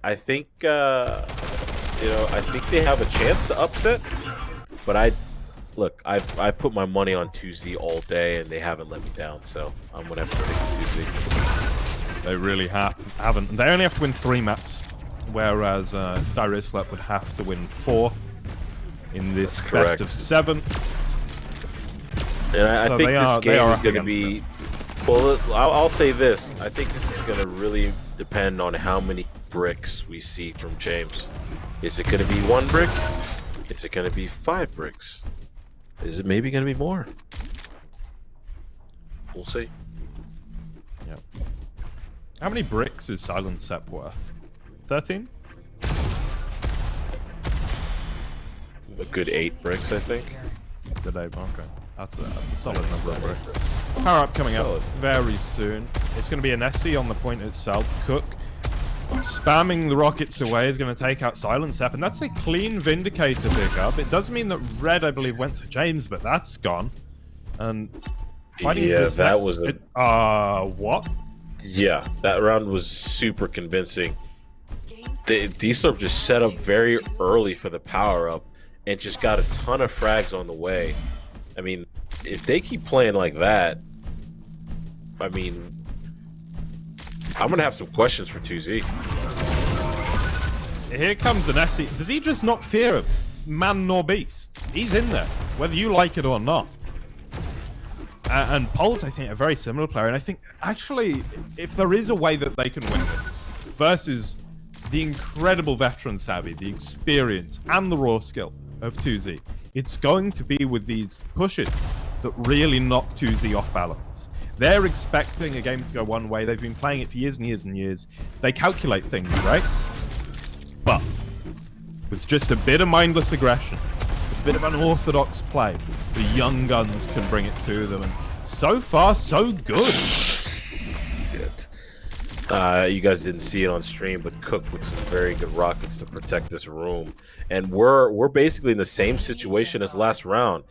I think I think they have a chance to upset, but I put my money on 2Z all day, and they haven't let me down, so I'm gonna have to stick with 2Z. They really haven't. They only have to win 3 maps, whereas Diabotical would have to win 4 in this best of 7. And I think this game is going to be... Well, I'll say this. I think this is going to really depend on how many bricks we see from James. Is it going to be 1 brick? Is it going to be 5 bricks? Is it maybe going to be more? We'll see. Yep. How many bricks is Silent Sep worth? 13? A good 8 bricks, I think. Good 8, okay. That's a solid number of bricks. Power up coming up very soon. It's going to be an SC on the point itself. Cook spamming the rockets away is going to take out Silent Sep, and that's a clean Vindicator pickup. It does mean that Red, I believe, went to James, but that's gone. And fighting for this that was a... what? Yeah, that round was super convincing. D-Slurp just set up very early for the power-up and just got a ton of frags on the way. I mean, if they keep playing like that, I mean, I'm going to have some questions for 2Z. Here comes an SC. Does he just not fear man nor beast? He's in there, whether you like it or not. And Pulse, I think, a very similar player. And I think, actually, if there is a way that they can win this versus the incredible veteran savvy, the experience, and the raw skill of 2Z, it's going to be with these pushes that really knock 2Z off balance. They're expecting a game to go one way. They've been playing it for years and years and years. They calculate things, right? But with just a bit of mindless aggression, a bit of unorthodox play, the young guns can bring it to them. And so far, so good. Shit. You guys didn't see it on stream, but Cook with some very good rockets to protect this room. And we're basically in the same situation as last round.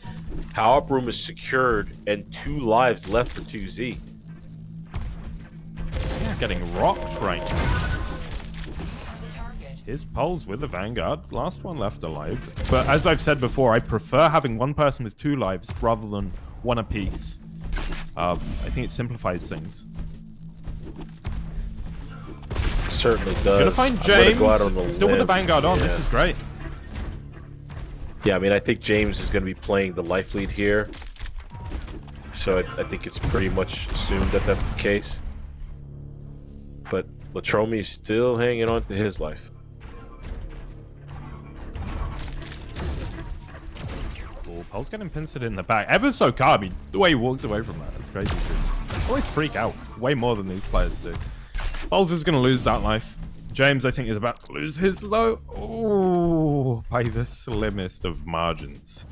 Power-up room is secured, and 2 lives left for 2Z. Yeah, getting rocked right now. Here's Pulse with the Vanguard. Last one left alive. But as I've said before, I prefer having one person with 2 lives rather than 1 apiece. I think it simplifies things. Certainly does. He's gonna find James. Still with the Vanguard on. Yeah. This is great. Yeah, I mean, I think James is going to be playing the life lead here. So I think it's pretty much assumed that that's the case. But Latromi's still hanging on to his life. Oh, Pulse getting pincered in the back. Ever so calm. I mean, the way he walks away from that, it's crazy. I always freak out way more than these players do. Pulse is going to lose that life. James, I think, is about to lose his, though. Oh, by the slimmest of margins.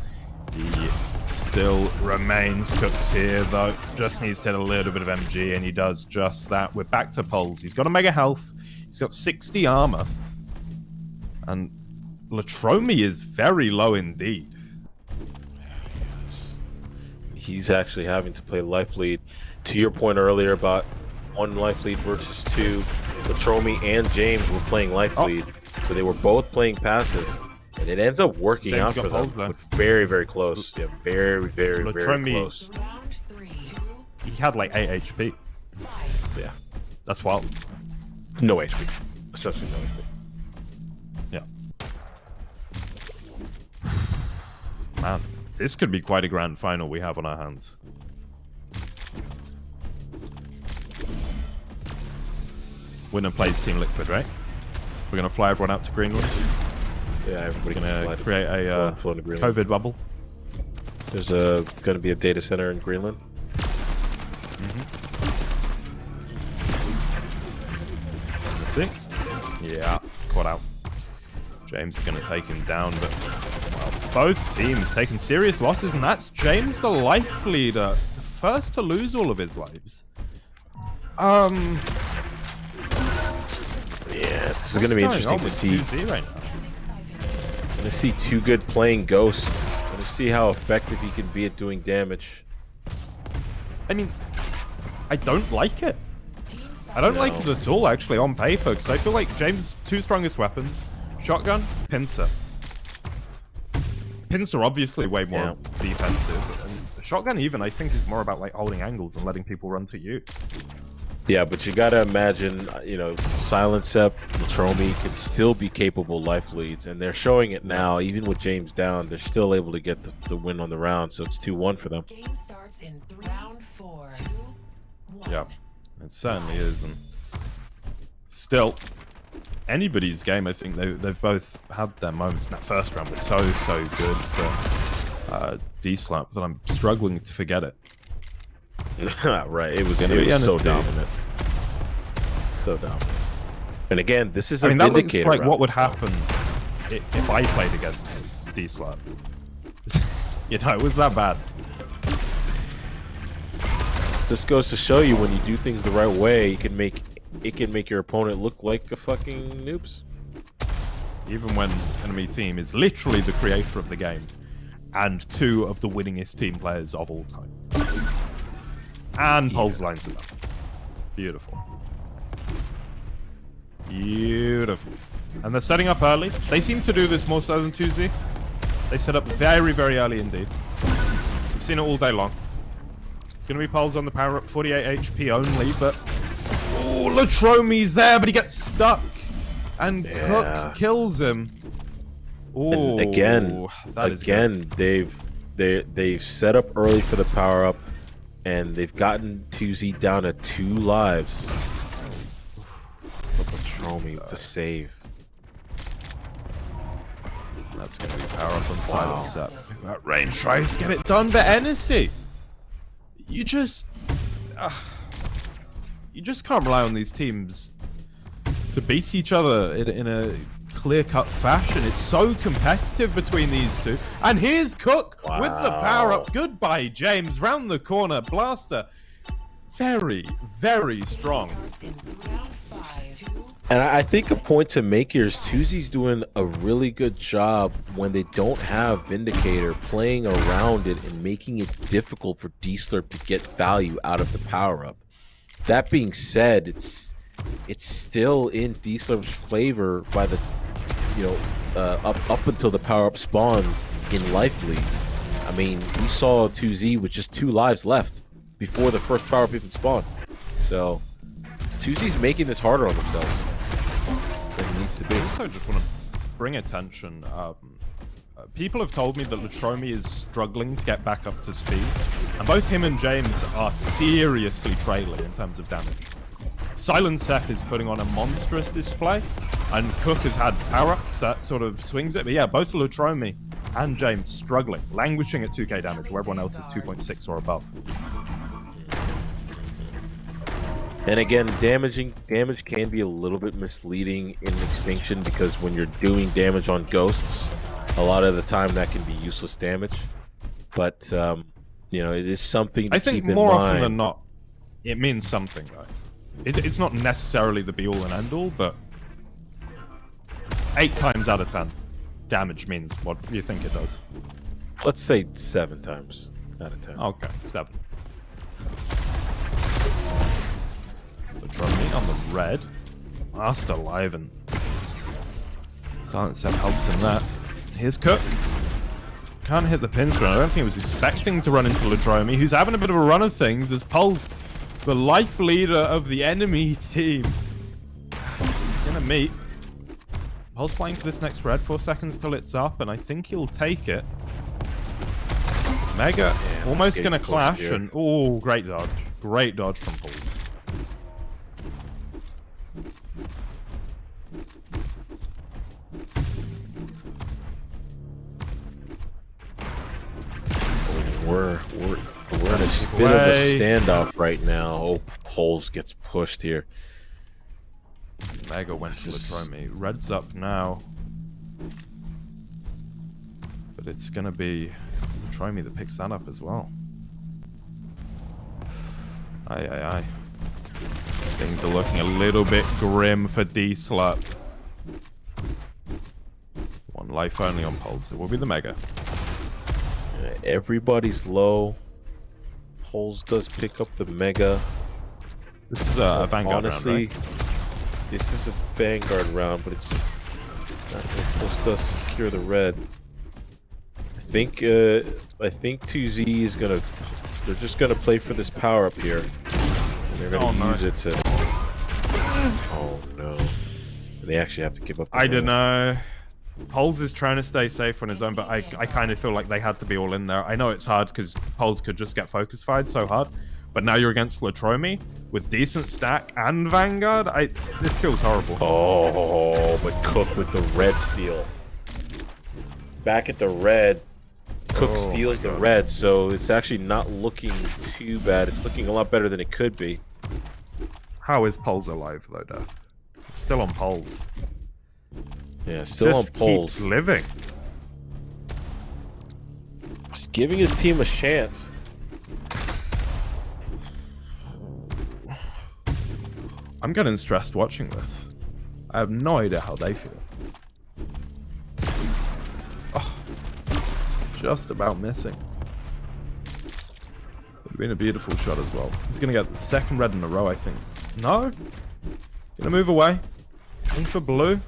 He still remains. Cooks here, though. Just needs to hit a little bit of MG, and he does just that. We're back to Pulse. He's got a mega health. He's got 60 armor. And Latromi is very low indeed. He's actually having to play life lead. To your point earlier about 1 life lead versus 2, Latromi and James were playing life lead, so they were both playing passive, and it ends up working out for them. With very, very close. Yeah, very, very, very close. He had like 8 HP. Yeah, that's wild. No HP. Essentially no HP. Yeah. Man, this could be quite a grand final we have on our hands. Winner plays Team Liquid, right? We're going to fly everyone out to Greenland. Yeah, everybody's going to create a COVID bubble. There's going to be a data center in Greenland. Let's see. Yeah, caught out. James is going to take him down, but well, both teams taking serious losses, and that's James, the life leader, the first to lose all of his lives. Yeah, this is going to be interesting to see. Right now. I'm going to see 2 good playing Ghost. I'm going to see how effective he can be at doing damage. I mean, I don't like it. I don't like it at all, actually, on paper, because I feel like James' two strongest weapons, shotgun, pincer. Pincer obviously way more defensive, and the shotgun even I think is more about like holding angles and letting people run to you. Yeah, but you gotta imagine, you know, Silent Sep, Latromi can still be capable life leads, and they're showing it now. Even with James down, they're still able to get the win on the round, so it's 2-1 for them. Game starts in round 4. 2, 1. Yeah, it certainly is, and still, anybody's game, I think they've both had their moments. And that first round was so good for D-Slap that I'm struggling to forget it. Right, it was so dominant. So dominant. And again, this is a that looks Vindicator like round. what would happen if I played against D-Slap. You know, it was that bad. This goes to show you when you do things the right way, it can make your opponent look like a fucking noobs. Even when enemy team is literally the creator of the game and two of the winningest team players of all time. And Pulse lines it up. Beautiful. Beautiful. And they're setting up early. They seem to do this more so than 2Z. They set up very, very early indeed. We've seen it all day long. It's going to be Pulse on the power up, 48 HP only, but... Oh, Latromi's there, but he gets stuck. And Cook kills him. Oh, again, good. they've set up early for the power up, and they've gotten 2Z down to 2 lives. But Latromi with the save. That's going to be power up on Silent Sep. That range tries to get it done, but NSC, you just can't rely on these teams to beat each other in a clear-cut fashion. It's so competitive between these two. And here's Cook with the power-up. Goodbye, James. Round the corner. Blaster. Very, very strong. And I think a point to make here is 2Z's doing a really good job when they don't have Vindicator, playing around it and making it difficult for D-Slurp to get value out of the power-up. That being said, it's still in D-Slurp's favor by the, up until the power-up spawns in life leads. I mean, we saw 2Z with just 2 lives left before the first power-up even spawned. So 2Z's making this harder on themselves than it needs to be. I also just want to bring attention. People have told me that Latromi is struggling to get back up to speed, and both him and James are seriously trailing in terms of damage. Silent Sep is putting on a monstrous display, and Cook has had power-ups that sort of swings it. But yeah, both Latromi and James struggling, languishing at 2k damage, where everyone else is 2.6 or above. And again, damage can be a little bit misleading in Extinction, because when you're doing damage on ghosts, a lot of the time that can be useless damage. But it is something to keep in mind. I think more often than not, it means something, though. It's not necessarily the be-all and end-all, but 8 times out of 10, damage means what you think it does. Let's say 7 times out of 10. Okay, 7. Latromi on the red. Last alive, and Silent Sep helps in that. Here's Cook. Can't hit the pin screen. I don't think he was expecting to run into Latromi, who's having a bit of a run of things as Pulse, the life leader of the enemy team, gonna meet. Pulse playing for this next red. 4 seconds till it's up, and I think he'll take it. Mega almost gonna clash, and oh, great dodge. Great dodge from Pulse. We're in a bit of a standoff right now. Oh, Pulse gets pushed here. Mega went to Latromi. Red's up now. But it's going to be Latromi that picks that up as well. Aye. Things are looking a little bit grim for D-Slurp. 1 life only on Pulse. It will be the Mega. Everybody's low. Pulse does pick up the Mega. This is a Vanguard Honestly, round, right? this is a Vanguard round, but it's not gonna post us secure the red. I think 2Z is gonna. They're just gonna play for this power up here, and they're gonna use it to. Oh no! And they actually have to give up. I don't know. Pols is trying to stay safe on his own, but I kind of feel like they had to be all in there. I know it's hard because Pols could just get focus fired so hard, but now you're against Latromi with decent stack and Vanguard. This feels horrible. Oh, but Cook with the red steal. Back at the red, Cook steals the red, so it's actually not looking too bad. It's looking a lot better than it could be. How is Pols alive though, Def? Still on Pols. Yeah, still on poles. Keeps living. Just giving his team a chance. I'm getting stressed watching this. I have no idea how they feel. Oh, just about missing. Would have been a beautiful shot as well. He's gonna get the second red in a row, I think. No? Gonna move away. In for blue.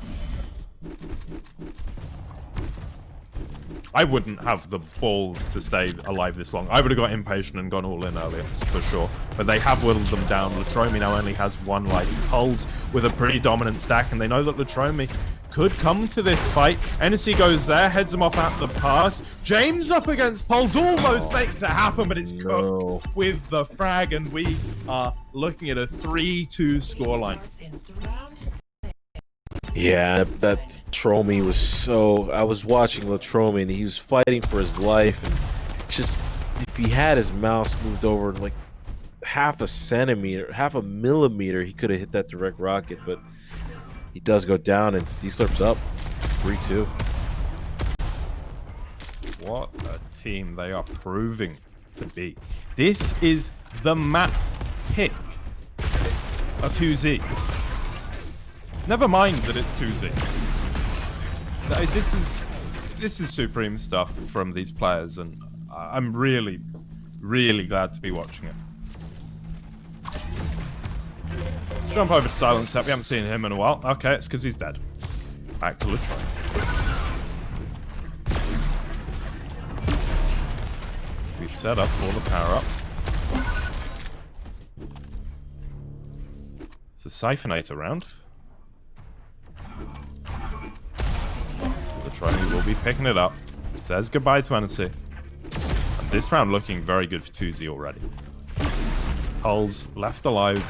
I wouldn't have the balls to stay alive this long. I would have got impatient and gone all in earlier, for sure. But they have whittled them down. Latromi now only has one life. Pols with a pretty dominant stack, and they know that Latromi could come to this fight. NSC goes there, heads him off at the pass. James up against Pols, almost makes it happen, but it's Cook with the frag, and we are looking at a 3-2 scoreline. Yeah, that Latromi was so... I was watching Latromi and he was fighting for his life, and just if he had his mouse moved over like half a centimeter, half a millimeter, he could have hit that direct rocket, but he does go down and D-Slurp's up 3-2. What a team they are proving to be. This is the map pick of 2Z. Never mind that it's 2Z. This is supreme stuff from these players, and I'm really, really glad to be watching it. Let's jump over to Silent Step. We haven't seen him in a while. Okay, it's because he's dead. Back to Latromi. Let's be set up for the power-up. It's a Siphonator round. Latromi will be picking it up. Says goodbye to NSC. And this round looking very good for 2Z already. Pols left alive.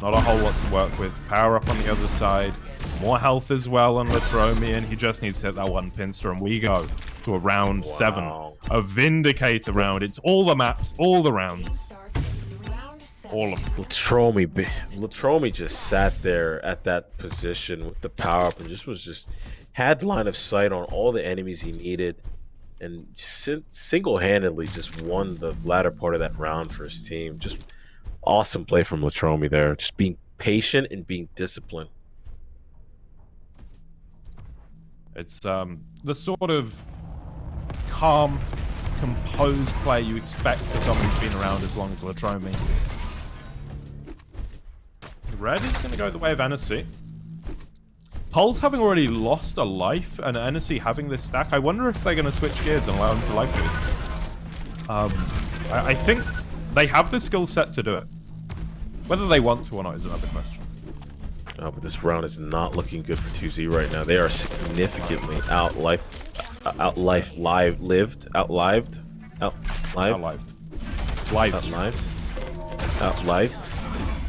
Not a whole lot to work with. Power up on the other side. More health as well on Latromi, and he just needs to hit that one pinster, and we go to a round 7. A Vindicator round. It's all the maps, all the rounds. All of them. Latromi just sat there at that position with the power up and just had line of sight on all the enemies he needed, and single-handedly just won the latter part of that round for his team. Just awesome play from Latromi there, just being patient and being disciplined. It's the sort of calm, composed play you expect for someone who's been around as long as Latromi. Red is going to go the way of NSC. Pols having already lost a life, and NSC having this stack, I wonder if they're going to switch gears and allow him to life lead. I think they have the skill set to do it. Whether they want to or not is another question. Oh, but this round is not looking good for 2Z right now. They are significantly outlived.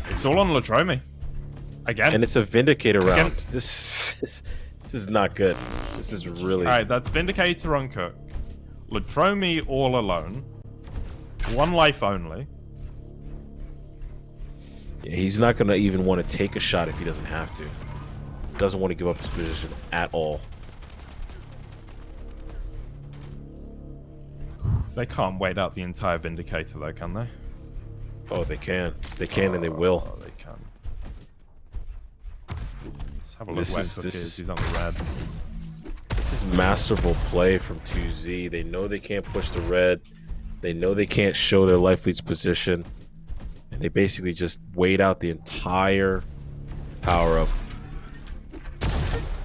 It's all on Latromi. Again. And it's a Vindicator round. This is not good. This is really... Alright, that's Vindicator on Cook. Latromi all alone. One life only. Yeah, he's not going to even want to take a shot if he doesn't have to. Doesn't want to give up his position at all. They can't wait out the entire Vindicator though, can they? Oh, they can. They can and they will. Oh, they can. Let's have a look where Cook is. He's on the red. This is masterful play from 2Z. They know they can't push the red. They know they can't show their life lead's position. And They basically just wait out the entire power-up.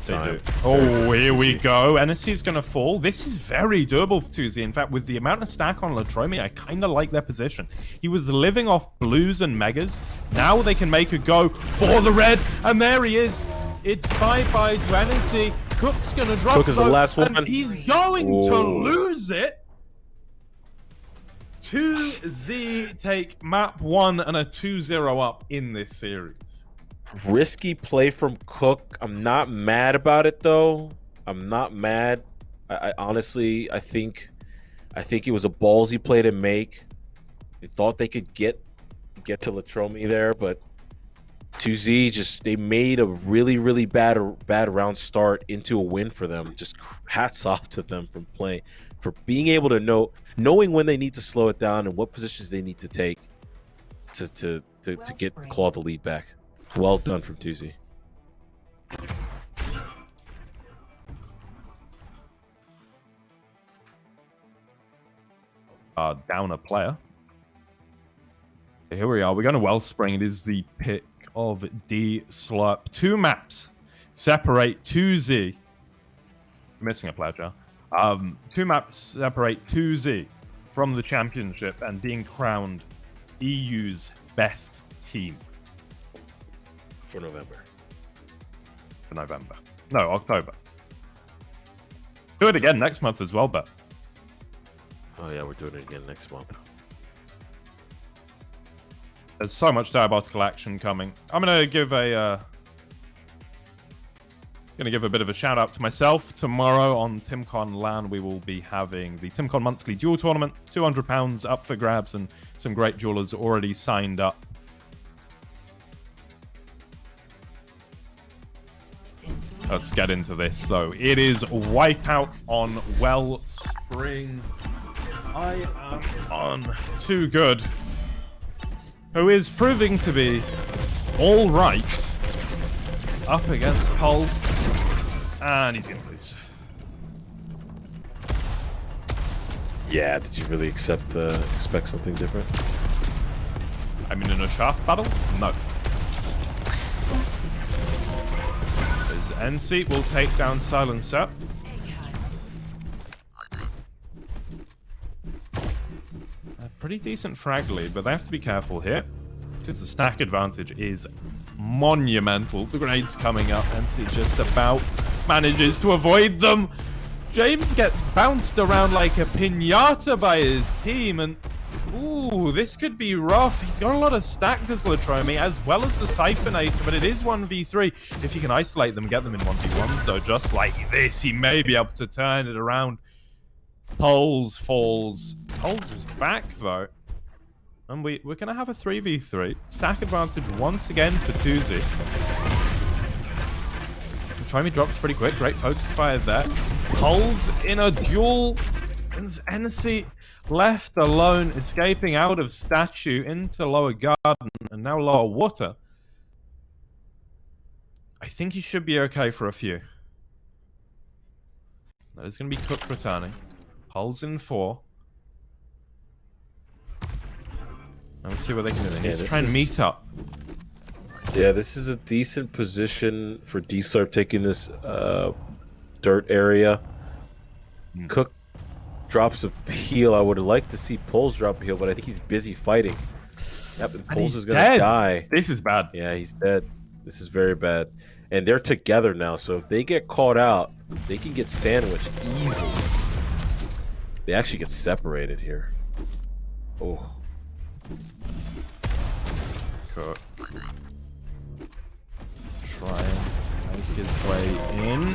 Oh, here we go. NSC's going to fall. This is very doable for 2Z. In fact, with the amount of stack on Latromi, I kind of like their position. He was living off blues and megas. Now they can make a go for the red, and there he is. It's bye-bye to NSC. Cook's going to drop. Cook is the last one. And he's going to lose it. 2Z take map 1 and a 2-0 up in this series. Risky play from Cook. I'm not mad about it though. I'm not mad. I honestly, I think it was a ballsy play to make. They thought they could get to Latromi there, but 2Z just, they made a really bad round start into a win for them. Just hats off to them for being able to knowing when they need to slow it down and what positions they need to take to claw the lead back. Well done from 2Z. Down a player. Here we are. We're going to Wellspring. It is the pick of D Slurp. 2 maps separate 2Z. Missing a player, Joe. 2 maps separate 2Z from the championship and being crowned EU's best team. For November. No, October. Do it again next month as well, but. Oh yeah, we're doing it again next month. There's so much Diabotical action coming. I'm gonna give a bit of a shout out to myself. Tomorrow on TimCon LAN, we will be having the TimCon monthly duel tournament. £200 up for grabs, and some great jewelers already signed up. Let's get into this. So it is Wipeout on Wellspring. I am on Too Good, who is proving to be all right up against Pulse, and he's going to lose. Yeah, did you really expect something different? I mean, in a shaft battle? No. NC will take down Silencer. A pretty decent frag lead, but they have to be careful here because the stack advantage is monumental. The grenades coming up. NC just about manages to avoid them. James gets bounced around like a piñata by his team, and ooh, this could be rough. He's got a lot of stack, does Latromi, as well as the Siphonator, but it is 1v3. If he can isolate them, get them in 1v1, so just like this, he may be able to turn it around. Poles falls. Poles is back, though. And we're going to have a 3v3. Stack advantage once again for 2Z. Latromi drops pretty quick. Great focus fire there. Poles in a duel. And NC left alone, escaping out of statue into lower garden and now lower water. I think he should be okay for a few. That is going to be Cook returning. Hulls in 4. Now we'll see what they can do. They need to try and meet up. Yeah, this is a decent position for D-Slurp taking this dirt area. Cook drops a heal. I would like to see Poles drop a heal, but I think he's busy fighting. Yep, and Poles is going to die. This is bad. Yeah, he's dead. This is very bad. And they're together now, so if they get caught out, they can get sandwiched easily. They actually get separated here. Oh. Cook. Trying to make his way in.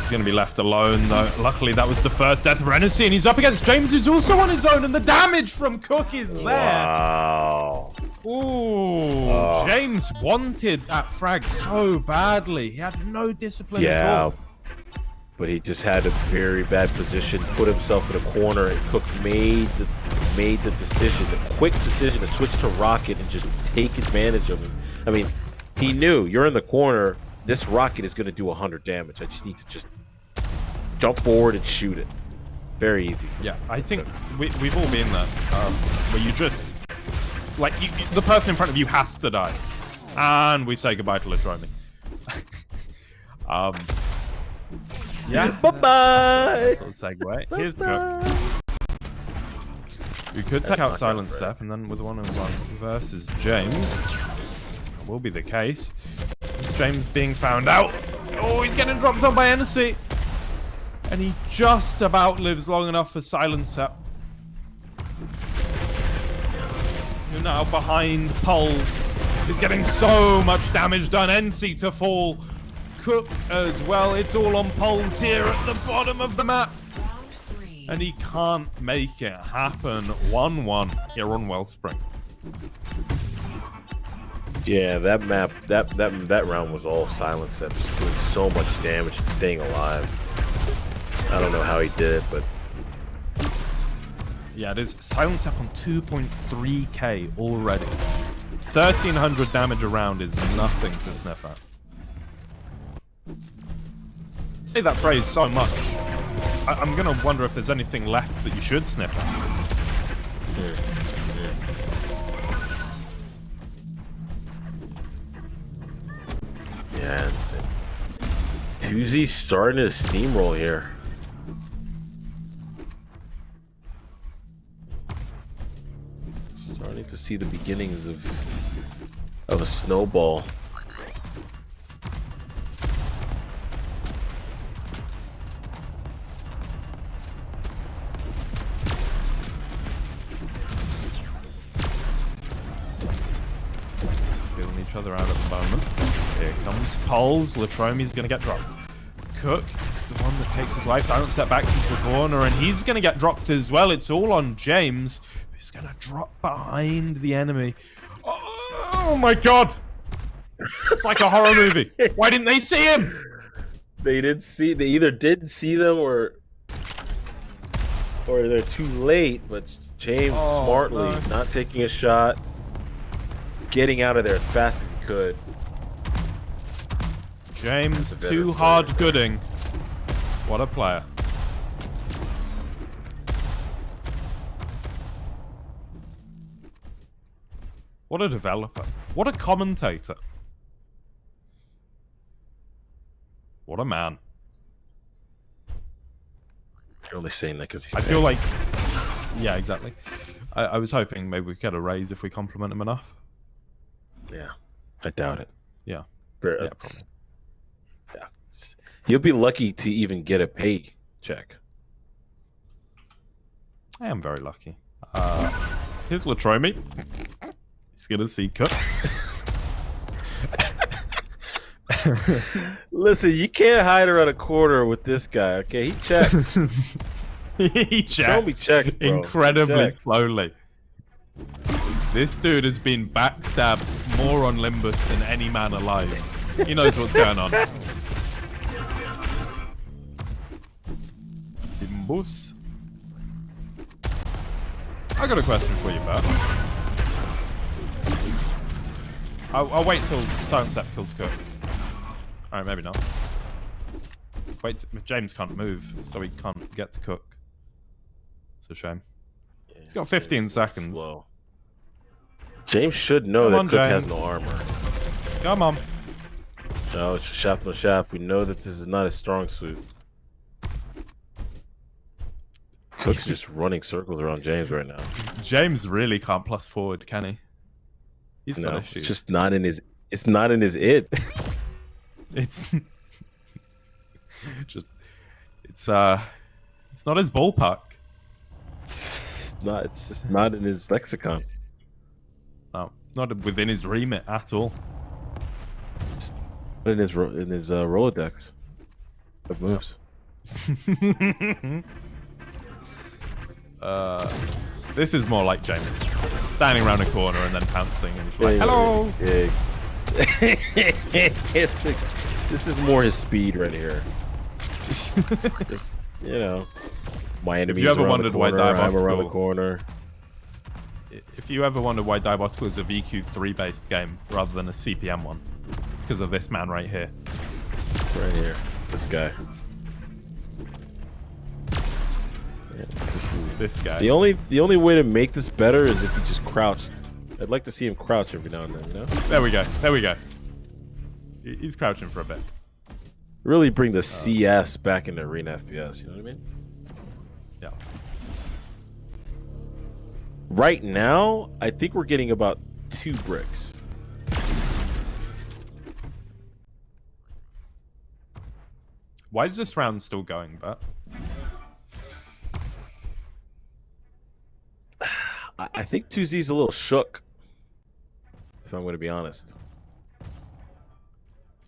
He's going to be left alone, though. Luckily, that was the first death of NSC, and he's up against James, who's also on his own, and the damage from Cook is there. Wow. Ooh. James wanted that frag so badly. He had no discipline at all. But he just had a very bad position, put himself in a corner, and Cook made the decision, the quick decision to switch to Rocket and just take advantage of him. I mean, he knew you're in the corner. This Rocket is going to do 100 damage. I just need to just jump forward and shoot it. Very easy. Yeah, I think we've all been there. Where you just Like, the person in front of you has to die. And we say goodbye to Latromi. Yeah. Bye-bye! Let's segue. Here's Cook. We could take out Silent Step, and then with 1-on-1 versus James. That will be the case. Is James being found out? Oh, he's getting dropped on by NC. And he just about lives long enough for Silent Step. You're now behind Pulse. He's getting so much damage done. NC to fall. Cook as well. It's all on Pulse here at the bottom of the map. And he can't make it happen. 1-1 here on Wellspring. Yeah, that map, that round was all Silent Step, just doing so much damage and staying alive. I don't know how he did it, but yeah, it is Silent Step on 2.3k already. 1,300 damage a round is nothing to sniff at. I say that phrase so much. I'm gonna wonder if there's anything left that you should sniff at. yeah, 2Z's starting to steamroll here. Starting to see the beginnings of a snowball. Each other out at the moment. Here comes Poles. Latromi's going to get dropped. Cook is the one that takes his life. Silent Step back into the corner, and he's going to get dropped as well. It's all on James, who's going to drop behind the enemy. Oh my god! It's like a horror movie. Why didn't they see him? They either didn't see them or they're too late, but James smartly not taking a shot, getting out of there as fast as he could. James too hard gooding. What a player. What a developer. What a commentator. What a man. You're only saying that because he's I feel like... Yeah, exactly. I was hoping maybe we could get a raise if we compliment him enough. Yeah, I doubt it. Yeah. Yeah. You'll be lucky to even get a pay check. I am very lucky. Here's Latromi. He's gonna see Cook. Listen, you can't hide around a corner with this guy, okay? He checks. He checks. Show me checks, bro. Incredibly slowly. This dude has been backstabbed more on Limbus than any man alive. He knows what's going on. Limbus. I got a question for you, Bert. I'll wait till Silent Step kills Cook. Alright, maybe not. Wait, James can't move, so he can't get to Cook. It's a shame. Yeah, He's got 15 seconds. Slow. James should know that Cook has no armor. Come on. No, it's just shaft on shaft. We know that this is not his strong suit. Cook's just running circles around James right now. James really can't plus forward, can he? He's got issues. It's just not in his. It's not in his it. It's just. It's not his ballpark. It's not. It's just not in his lexicon. No, not within his remit at all. Just not in his Rolodex of moves. This is more like James standing around a corner and then pouncing and just like, hello. Yeah. This is more his speed right here. Just, you know, my enemies. If you ever around wondered the corner, why I'm around the Diabotical, corner. if you ever wondered why Diabotical is a VQ3 based game rather than a CPM one, it's because of this man right here. Right here, this guy. Yeah, This guy. The only way to make this better is if you just crouched I'd like to see him crouch every now and then, you know? There we go. There we go. He's crouching for a bit. Really bring the CS back into arena FPS, you know what I mean? Yeah. Right now, I think we're getting about 2 bricks. Why is this round still going, but? I think 2Z's a little shook, if I'm going to be honest. I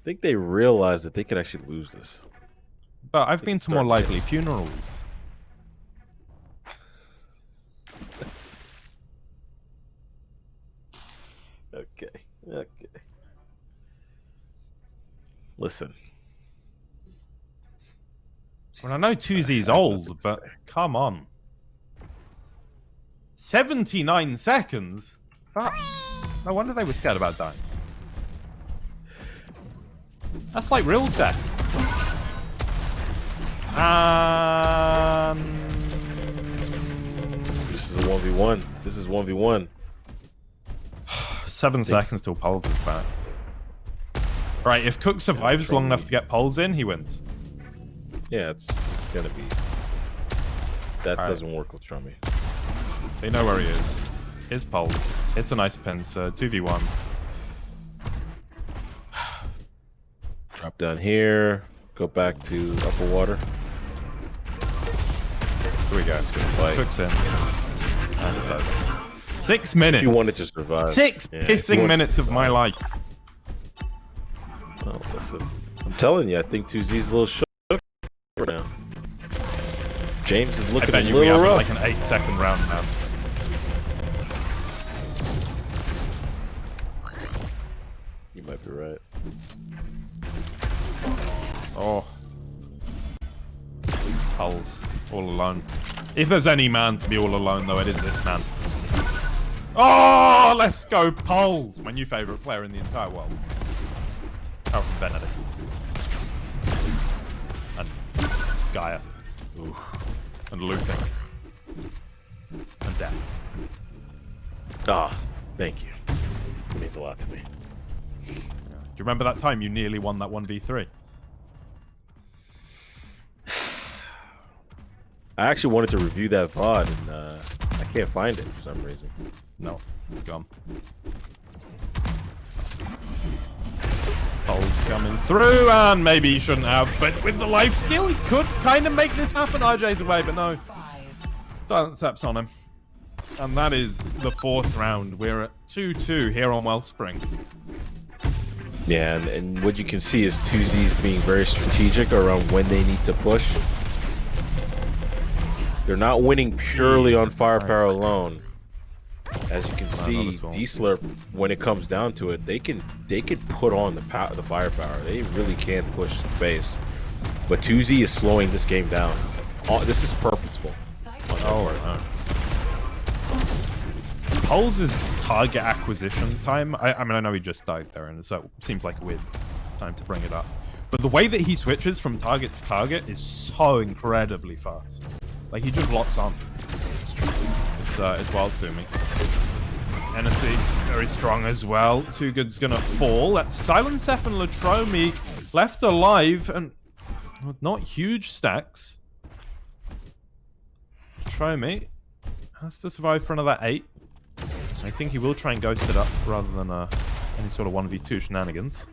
think they realized that they could actually lose this. But I've been to more lively funerals. Okay. Listen. Well, I know 2Z's old, but come on. 79 seconds? Fuck. No wonder they were scared about dying. That's like real death. This is a 1v1. This is 1v1. 7 seconds till Pulse is back. Right, if Cook survives long enough to get Pulse in, he wins. Yeah, it's gonna be. That doesn't work with Trummy. They know where he is. Here's Pulse. It's a nice pincer. 2v1. Drop down here. Go back to upper water. Here we go. It's gonna fight. Cook's in. And it's over. 6 minutes. If you wanted to survive. 6 pissing minutes of my life. Oh, listen. I'm telling you, I think 2Z's a little shook right now. James is looking a we little have rough. like an 8-second round now. You might be right. Oh. Hulls. All alone. If there's any man to be all alone, though, it is this man. Oh, let's go, Pulse! My new favourite player in the entire world. Oh, from Benedict. And Gaia. Ooh. And looping. And death. Ah, thank you. It means a lot to me. Do you remember that time you nearly won that 1v3? I actually wanted to review that VOD, and I can't find it for some reason. No, it's gone. Pulse coming through, and maybe he shouldn't have, but with the life steal, he could kind of make this happen. RJ's away, but no. Silent Steps on him. And that is the 4th round. We're at 2-2 here on Wellspring. Yeah, and what you can see is 2Z's being very strategic around when they need to push. They're not winning purely on firepower alone. As you can see, D-Slurp, when it comes down to it, they can put on the firepower. They really can push the base. But 2Z is slowing this game down. This is purposeful. Oh, Pulse's target acquisition time, I mean, I know he just died there, and so it seems like a weird time to bring it up. But the way that he switches from target to target is so incredibly fast. Like, he just locks on. It's wild to me. Hennessy, very strong as well. Too Good's gonna fall. That's Silent Sep and Latromi left alive, and not huge stacks. Latromi has to survive for another 8. I think he will try and ghost it up rather than any sort of 1v2 shenanigans.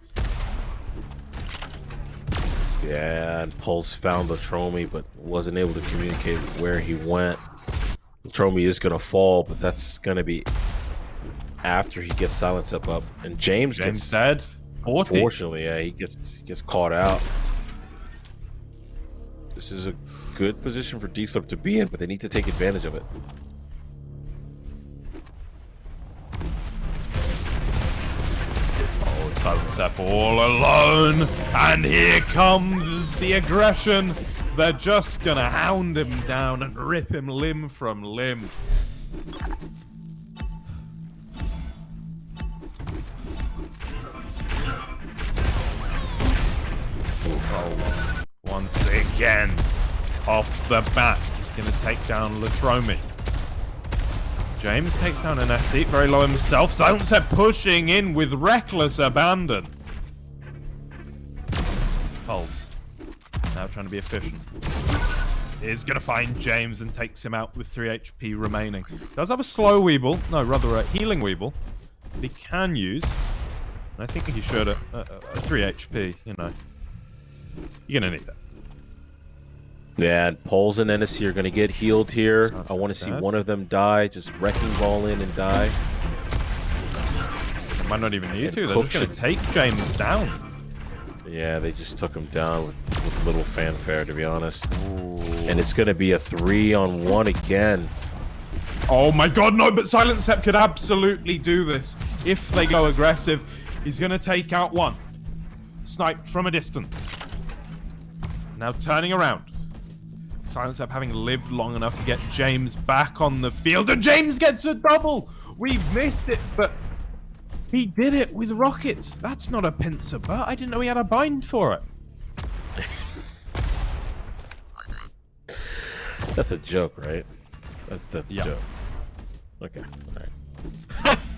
Yeah, and Pulse found Latromi, but wasn't able to communicate where he went. Latromi is going to fall, but that's going to be after he gets Silent Step up. And James gets dead. 40. Unfortunately, yeah, he gets caught out. This is a good position for D-Slurp to be in, but they need to take advantage of it. Silent Step all alone, and here comes the aggression. They're just gonna hound him down and rip him limb from limb. Oh, once again, off the bat, he's gonna take down Latromi. James takes down an SC, very low himself. Silencer pushing in with reckless abandon. Pulse. Now trying to be efficient. Is going to find James and takes him out with 3 HP remaining. Does have a slow Weeble. No, rather a healing Weeble. That he can use. And I think he should at 3 HP, you know. You're going to need that. Yeah, and Poles and NSC are going to get healed here. I want to see one of them die. Just wrecking ball in and die. They might not even need to. They're just going to take James down. Yeah, they just took him down with little fanfare, to be honest. Ooh. And it's going to be a 3-on-1 again. Oh my god, no, but Silent Sep could absolutely do this. If they go aggressive, he's going to take out one. Sniped from a distance. Now turning around. Silent Sep having lived long enough to get James back on the field. And James gets a double! We've missed it, but he did it with rockets. That's not a pincer, but I didn't know he had a bind for it. That's a joke, right? That's a joke. Okay,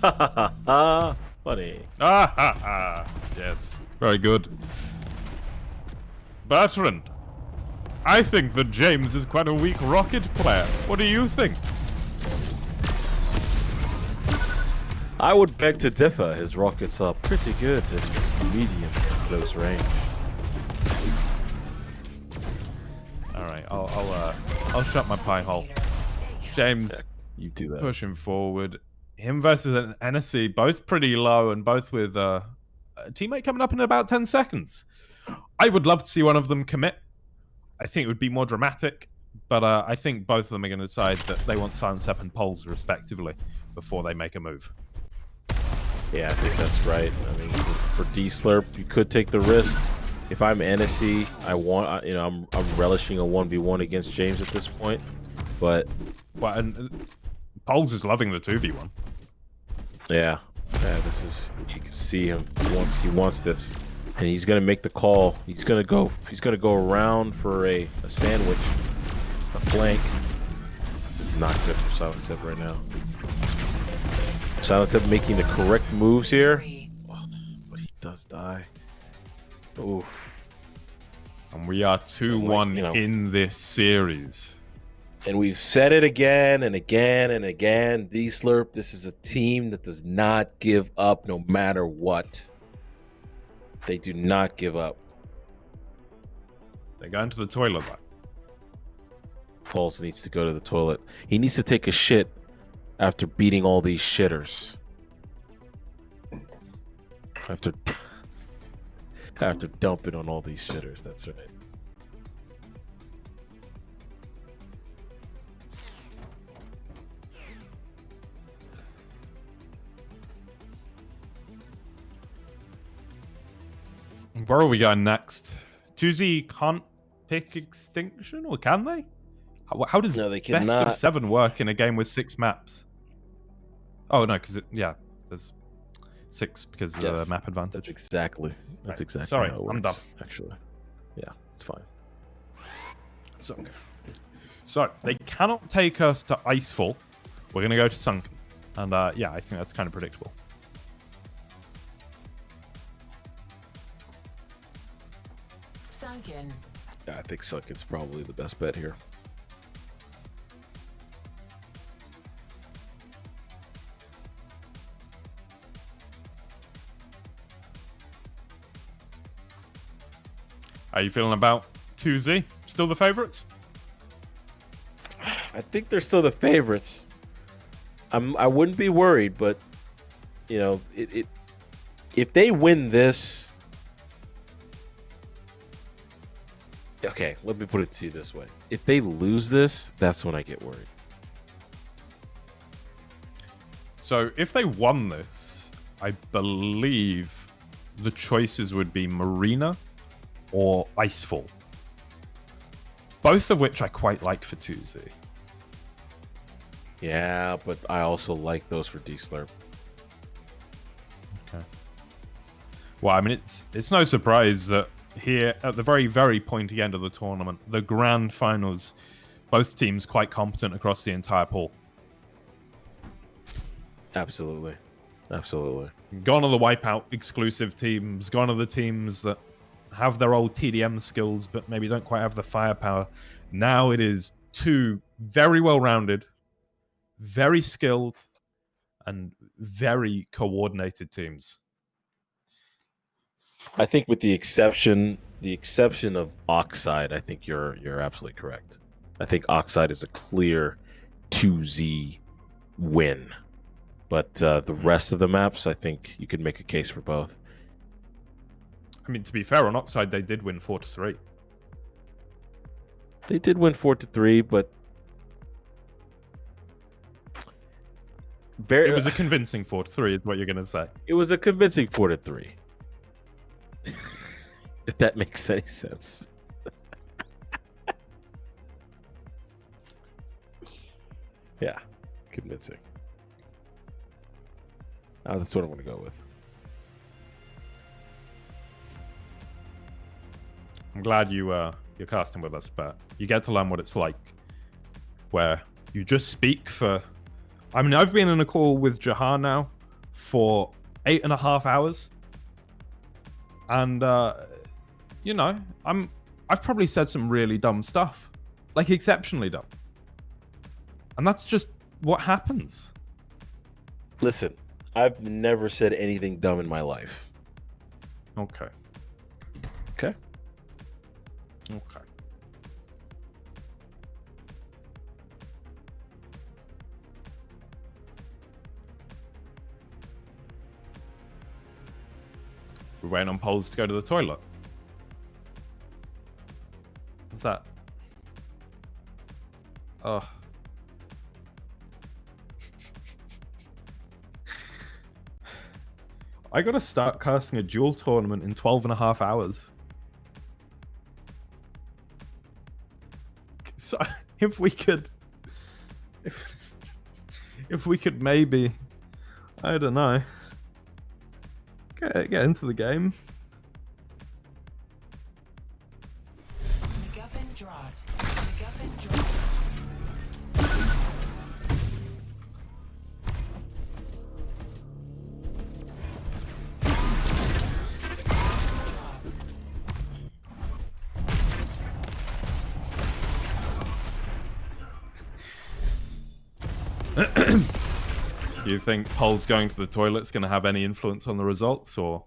alright. Funny. Ah ha ha. Yes. Very good. Bertrand, I think that James is quite a weak rocket player. What do you think? I would beg to differ. His rockets are pretty good at medium close range. All right, I'll shut my pie hole. James, you do that. Pushing forward. Him versus an NSC, both pretty low and both with a teammate coming up in about 10 seconds. I would love to see one of them commit. I think it would be more dramatic, but I think both of them are going to decide that they want Silent Sep and Poles respectively before they make a move. Yeah, I think that's right. I mean, for D-Slurp, you could take the risk. If I'm NSC, I'm relishing a 1v1 against James at this point, but well, and Poles is loving the 2v1. Yeah, this is, you can see him. He wants this. And he's gonna make the call. He's gonna go around for a sandwich, a flank. This is not good for Silent Sep right now. Silent Sep making the correct moves here. Oh, but he does die. Oof. And we are 2-1 in this series. And we've said it again and again and again. D-Slurp, this is a team that does not give up no matter what. They do not give up. They're going to the toilet, though. Pauls needs to go to the toilet. He needs to take a shit after beating all these shitters. After dumping on all these shitters, that's right. Where are we going next? 2Z can't pick Extinction, or can they? How does they best of 7 work in a game with 6 maps? Oh no, because there's 6 because of the map advantage. That's exactly Sorry, how it works, I'm done. Actually, yeah, it's fine. So they cannot take us to Icefall. We're gonna go to Sunken, and yeah, I think that's kind of predictable. Sunken. Yeah, I think Sunken's probably the best bet here. How are you feeling about 2Z? Still the favorites? I think they're still the favorites. I wouldn't be worried, but you know, if they win this, okay, let me put it to you this way: if they lose this, that's when I get worried. So if they won this, I believe the choices would be Marina or Icefall. Both of which I quite like for 2Z. Yeah, but I also like those for D-Slurp. Okay. Well, I mean, it's no surprise that here at the very, very pointy end of the tournament, the grand finals, both teams quite competent across the entire pool. Absolutely. Absolutely. Gone are the Wipeout exclusive teams. Gone are the teams that have their old TDM skills, but maybe don't quite have the firepower. Now it is two very well-rounded, very skilled, and very coordinated teams. I think with the exception of Oxide, I think you're absolutely correct. I think Oxide is a clear 2Z win. But the rest of the maps, I think you could make a case for both. I mean, to be fair, on Oxide, they did win 4-3. They did win 4-3, but It was a convincing 4-3, is what you're going to say. It was a convincing 4-3. If that makes any sense. Yeah, convincing. That's what I'm going to go with. I'm glad you're casting with us, but you get to learn what it's like, where you just speak for... I mean, I've been in a call with Jahar now for 8.5 hours, and you know, I've probably said some really dumb stuff, like exceptionally dumb, and that's just what happens. Listen, I've never said anything dumb in my life. Okay. Okay. Okay. We're waiting on Poles to go to the toilet. What's that? Oh. I gotta start casting a duel tournament in 12.5 hours. So if we could maybe, I don't know, get into the game. MacGuffin dropped. MacGuffin dropped. Do you think Pole's going to the toilet's going to have any influence on the results, or?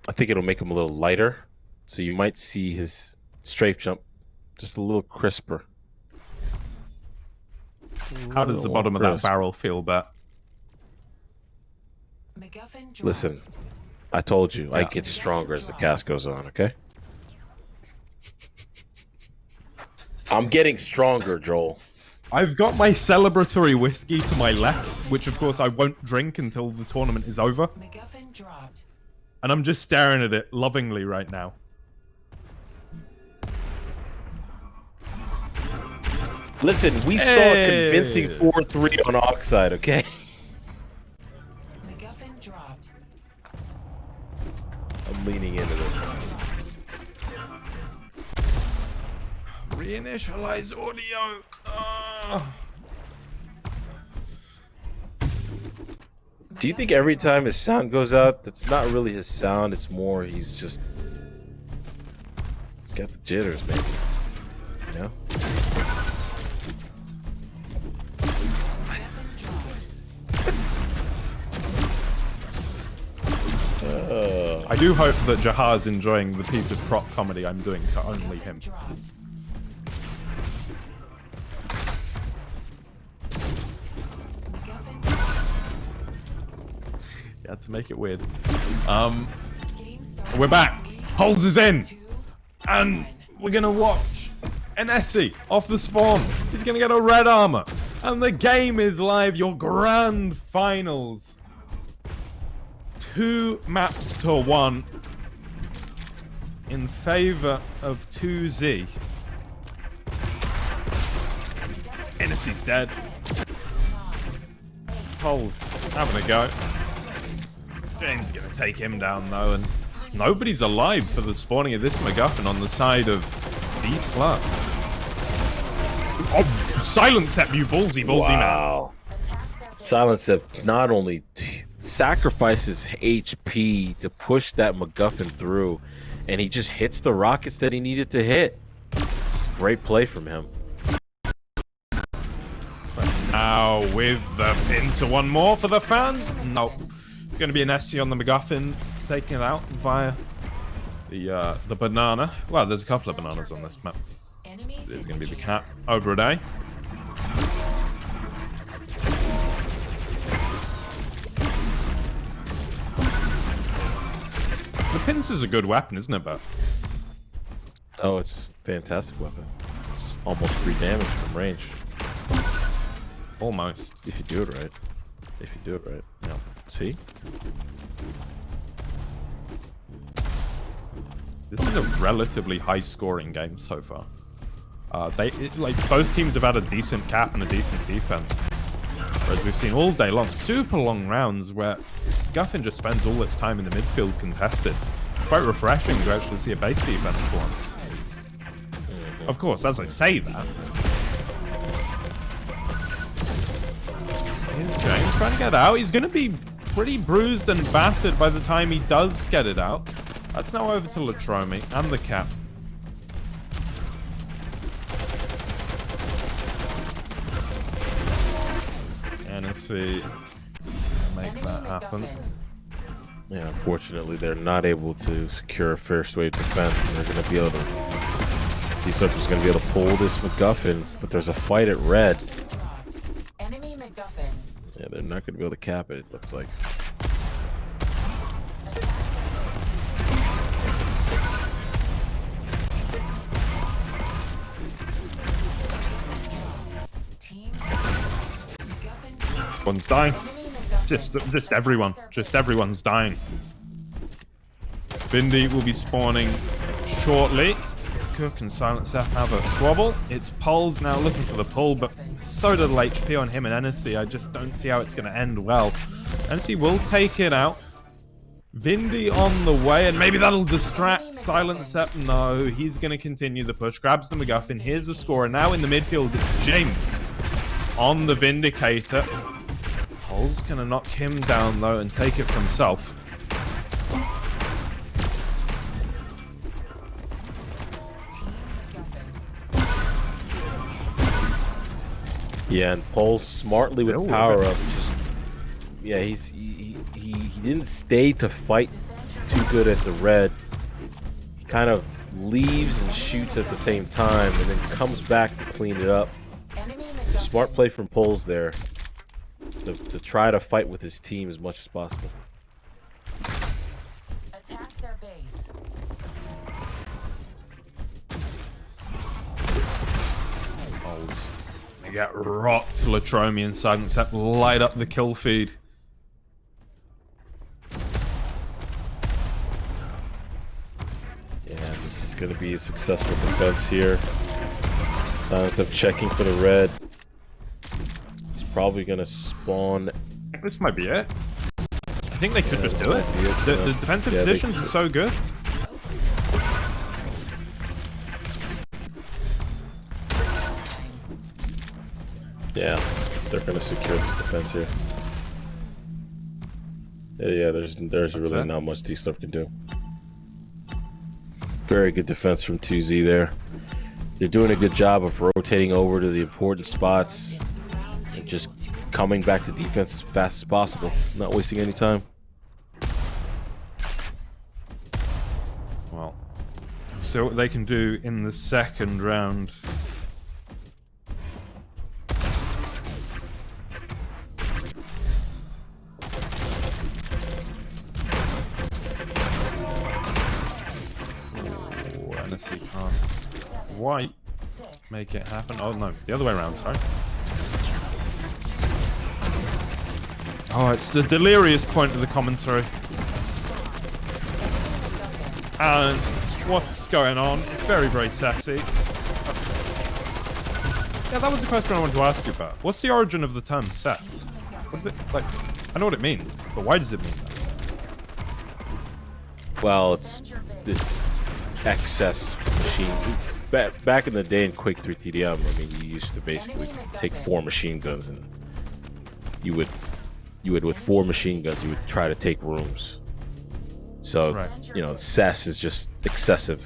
I think it'll make him a little lighter, so you might see his strafe jump just a little crisper. How does the bottom of that barrel feel, Bet? MacGuffin dropped. Listen, I told you, I Yeah. get stronger as the cast goes on, okay? I'm getting stronger, Joel. I've got my celebratory whiskey to my left, which of course I won't drink until the tournament is over. MacGuffin dropped. And I'm just staring at it lovingly right now. Listen, we saw a convincing 4-3 on Oxide, okay? MacGuffin dropped. I'm leaning into this one. Reinitialize audio. Do you think every time his sound goes out, that's not really his sound, it's more he's just... He's got the jitters, maybe. You know? I do hope that Jahar's enjoying the piece of prop comedy I'm doing to only him. Dropped. MacGuffin Yeah, to make it weird. game started. We're back. Holes is in. 2, And we're gonna watch an Essie off the spawn. He's gonna get a red armor. And the game is live. Your grand finals. 2 maps to 1 in favor of 2Z. Innessy's dead. Holes having a go. James gonna take him down though, and nobody's alive for the spawning of this MacGuffin on the side of the slurp. Oh, Silent Sep, you ballsy man. Wow. Silent Step not only sacrifices HP to push that MacGuffin through, and he just hits the rockets that he needed to hit. It's a great play from him. Now with the pincer, one more for the fans. No, it's going to be an SC on the MacGuffin, taking it out via the banana. Well, there's a couple of bananas on this map. There's going to be the cat over a day. The pincer's a good weapon, isn't it, Bert? Oh, it's a fantastic weapon. It's almost free damage from range. Almost. If you do it right. If you do it right. Yeah. See? This is a relatively high-scoring game so far. Like both teams have had a decent cap and a decent defense, whereas we've seen all day long super long rounds where Guffin just spends all its time in the midfield contested. Quite refreshing to actually see a base defense for once. Of course, as I say that, here's James trying to get out. He's going to be pretty bruised and battered by the time he does get it out. That's now over to Latromi and the cap. Hennessy make that happen. Yeah, unfortunately, they're not able to secure a fair sway defense, and they're going to be able to. Esports is going to be able to pull this MacGuffin, but there's a fight at red. Enemy MacGuffin. Yeah, they're not going to be able to cap it, it looks like. One's dying. Just everyone. Just everyone's dying. Bindi will be spawning shortly. Cook and Silent Seth have a squabble. It's Pols now looking for the pull, but so little HP on him and Hennessy. I just don't see how it's going to end well. Hennessy will take it out. Vindy on the way, and maybe that'll distract Silent Seth. No, he's going to continue the push. Grabs the MacGuffin. Here's the score. Now in the midfield, it's James on the Vindicator. Pols going to knock him down, though, and take it for himself. Yeah, and Pols smartly with power up. Yeah, he didn't stay to fight too good at the red. He kind of leaves and shoots at the same time, and then comes back to clean it up. Smart play from Pols there to try to fight with his team as much as possible. Attack their base. Pols. They get rocked. Latromi and Silent Seth light up the kill feed. Yeah, this is going to be a successful defense here. Silent Seth checking for the red. He's probably going to spawn. This might be it. I think they could just do it. The defensive positions are so good. Yeah, they're going to secure this defense here. Yeah, there's really not much D-Slurp can do. Very good defense from 2Z there. They're doing a good job of rotating over to the important spots and just coming back to defense as fast as possible, not wasting any time. Well, so what they can do in the second round. Hennessy can't quite make it happen. Oh no, the other way around, sorry. Oh, it's the delirious point of the commentary. And what's going on? It's very, very sassy. Yeah, that was the question I wanted to ask you about. What's the origin of the term sets? What is it like? I know what it means, but why does it mean that? Well, it's excess machine. back in the day in Quake 3 TDM, I mean, you used to basically take 4 machine guns, and you would with 4 machine guns, you would try to take rooms. So Right. you know, CES is just excessive,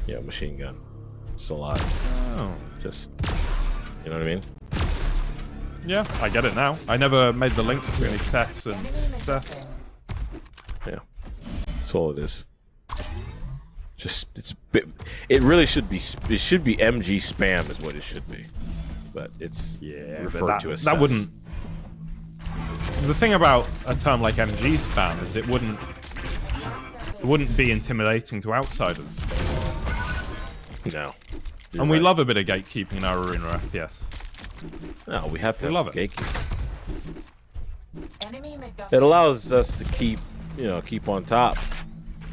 you know, machine gun. It's a lot. Oh. Just, you know what I mean? Yeah, I get it now. I never made the link between sets and sets. Yeah, that's all it is. Just it really should be MG spam is what it should be, but it's referred to as that CES. wouldn't. The thing about a term like MG spam is it wouldn't be intimidating to outsiders. No. And we love a bit of gatekeeping in our arena FPS. No, we have to love have it. gatekeeping. It allows us to keep on top.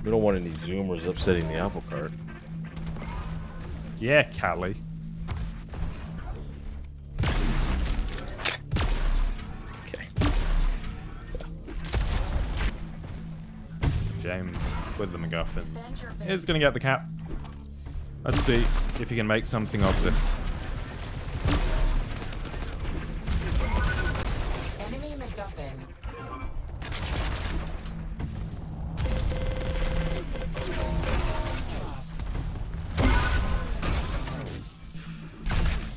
We don't want any zoomers upsetting the apple cart. Yeah, Callie. Okay. James with the MacGuffin is going to get the cap. Let's see if he can make something of this. Enemy MacGuffin.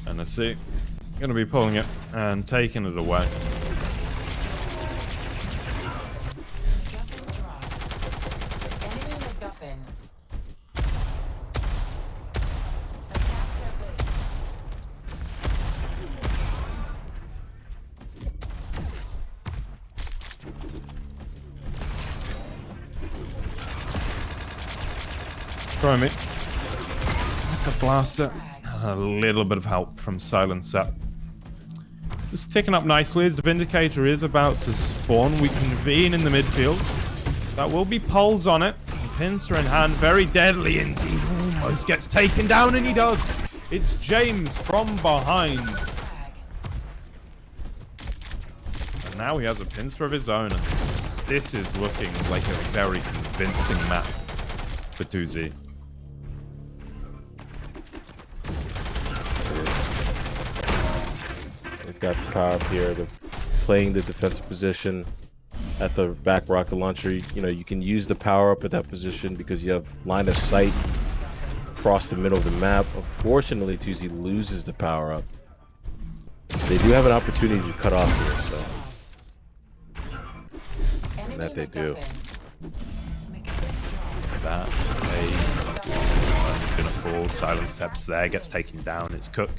And let's see. Going to be pulling it and taking it away. MacGuffin dropped. Enemy MacGuffin. Attack their base. Try me. That's a blaster. A little bit of help from Silencer. Just ticking up nicely as the Vindicator is about to spawn. We convene in the midfield. That will be Pulse on it. Pincer in hand, very deadly indeed. Almost gets taken down, and he does. It's James from behind. And now he has a pincer of his own. And this is looking like a very convincing map for 2Z. They've got the power up here. They're playing the defensive position at the back rocket launcher. You know, you can use the power up at that position because you have line of sight across the middle of the map. Unfortunately, 2Z loses the power up. They do have an opportunity to cut off here, so. And that they do. That he's gonna fall. Silent steps there, gets taken down. It's Cook.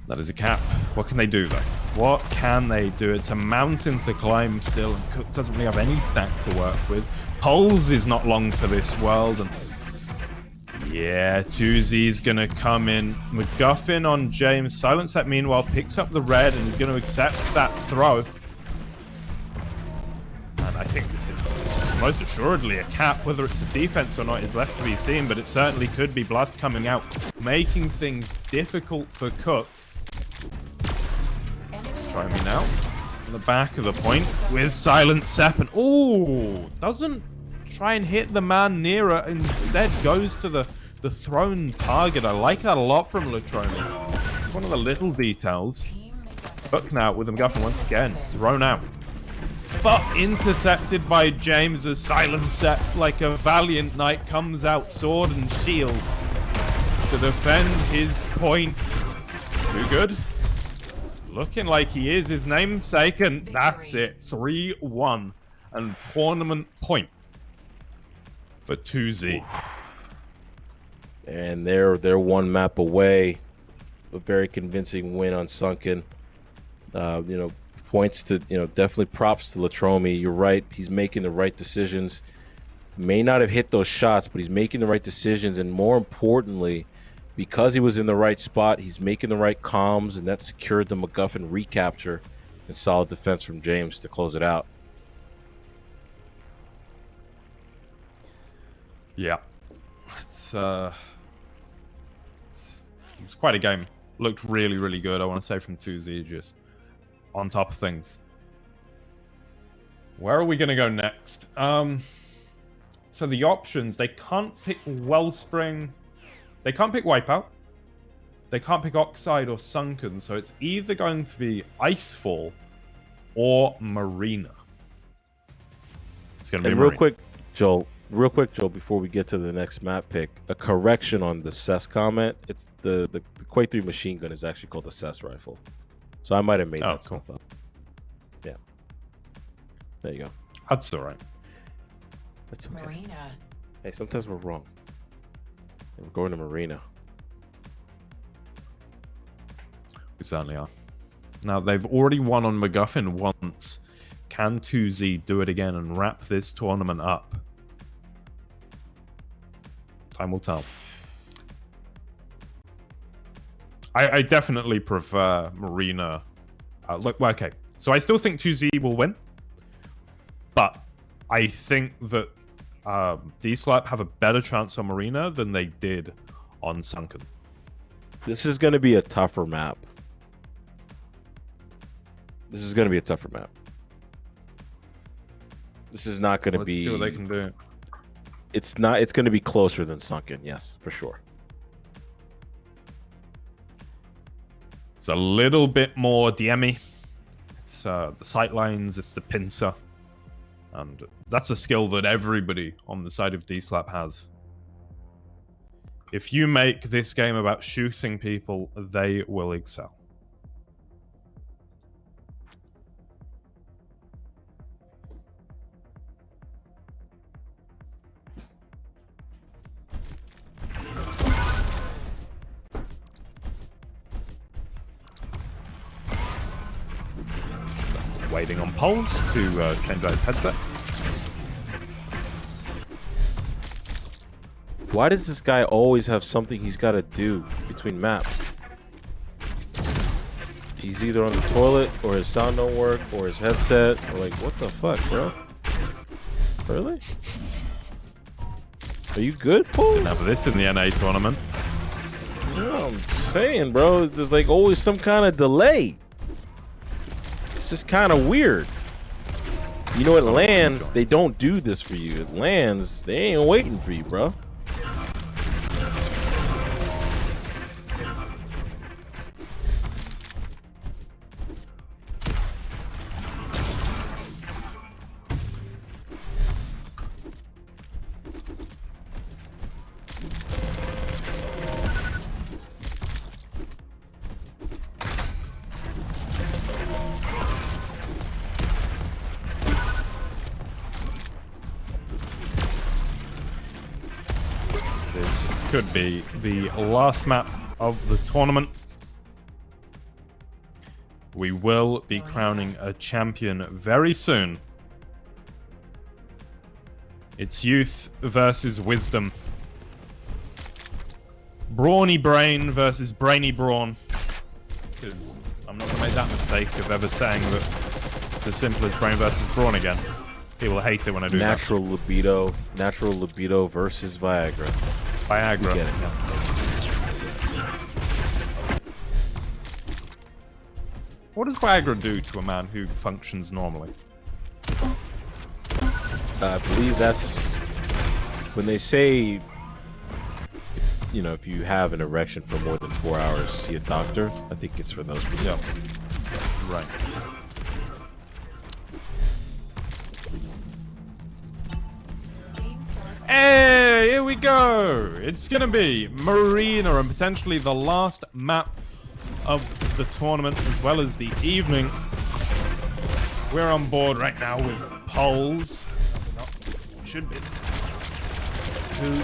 That is a cap. What can they do though? What can they do? It's a mountain to climb still, and Cook doesn't really have any stack to work with. Pulse is not long for this world, and yeah, 2Z's gonna come in. MacGuffin on James. Silent Set meanwhile picks up the red and is gonna accept that throw. And I think this is most assuredly a cap. Whether it's a defense or not is left to be seen, but it certainly could be. Blast coming out, making things difficult for Cook. Try me now. On the back of the point with Silent Sep, and ooh, doesn't try and hit the man nearer. Instead goes to the thrown target. I like that a lot from Latroni. It's one of the little details. Cook now with the MacGuffin once again. Thrown out. But intercepted by James as Silent Sep, like a valiant knight, comes out sword and shield to defend his point. Too good. Looking like he is his namesake, and that's it. 3-1 and tournament point for 2Z. And they're one map away. A very convincing win on Sunken. You know, points to, you know, definitely props to Latromi. You're right. He's making the right decisions. May not have hit those shots, but he's making the right decisions. And more importantly, because he was in the right spot, he's making the right comms, and that secured the MacGuffin recapture and solid defense from James to close it out. Yeah. It's quite a game. Looked really, really good, I want to say, from 2Z, just on top of things. Where are we going to go next? So the options, they can't pick Wellspring They can't pick Wipeout. They can't pick Oxide or Sunken, so it's either going to be Icefall or Marina. It's going to be And Marina. real quick, Joel, before we get to the next map pick, a correction on the CES comment. It's the Quake 3 machine gun is actually called the CES rifle. So I might have made that cool. stuff up. Yeah. There you go. That's all right. That's okay. Marina. Hey, sometimes we're wrong. And we're going to Marina. We certainly are. Now, they've already won on MacGuffin once. Can 2Z do it again and wrap this tournament up? Time will tell. I definitely prefer Marina. Look, well, okay. So I still think 2Z will win. But I think that D-Slap have a better chance on Marina than they did on Sunken. This is going to be a tougher map. This is going to be a tougher map. This is not going to Let's be... see what they can do. It's not. It's going to be closer than Sunken, yes, for sure. It's a little bit more DMy. It's the sightlines, it's the pincer. And that's a skill that everybody on the side of D-Slap has. If you make this game about shooting people, they will excel. Waiting on Pulse to change out his headset. Why does this guy always have something he's got to do between maps? He's either on the toilet, or his sound don't work, or his headset, or like, what the fuck, bro? Really? Are you good, Pulse? Didn't have this in the NA tournament. Yeah, I'm saying, bro, there's like always some kind of delay. It's just kind of weird. You know, at LANs, they don't do this for you. At LANs, they ain't waiting for you, bro. This could be the last map of the tournament. We will be crowning a champion very soon. It's youth versus wisdom. Brawny brain versus brainy brawn. Because I'm not going to make that mistake of ever saying that it's as simple as brain versus brawn again. People hate it when I do Natural libido versus Viagra. that. Viagra. You get it. What does Viagra do to a man who functions normally? I believe that's when they say, you know, if you have an erection for more than 4 hours, see a doctor. I think it's for those people. Yep. Right. Hey, here we go. It's going to be Marina and potentially the last map of the tournament as well as the evening. We're on board right now with polls. Should be. Two.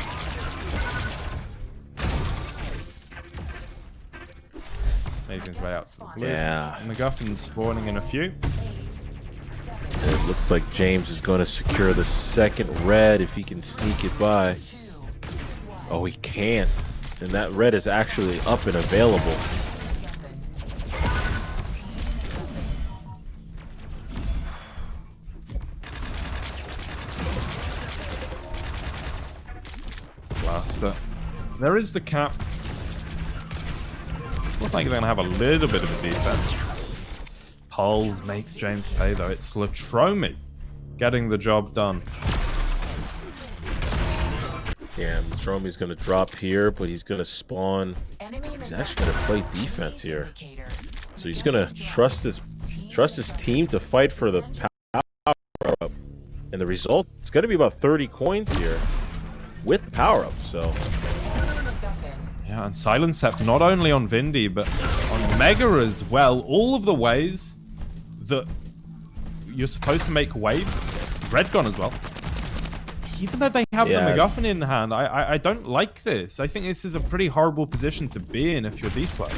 Making his way out to the blue. Yeah. MacGuffin's spawning in a few. It looks like James is going to secure the second red if he can sneak it by. Oh, he can't. And that red is actually up and available. Blaster. There is the cap. It's not like they're going to have a little bit of a defense. Pulse makes James pay, though. It's Latromi getting the job done. Yeah, Stromi's gonna drop here, but he's gonna spawn. He's actually gonna play defense here. So he's gonna trust his team to fight for the power up. And the result, it's gonna be about 30 coins here with the power up. So yeah, and Silence Step not only on Vindy, but on Mega as well. All of the ways that you're supposed to make waves, Redgon as well. Even though they have the MacGuffin in hand, I don't like this. I think this is a pretty horrible position to be in if you're D-Slurp.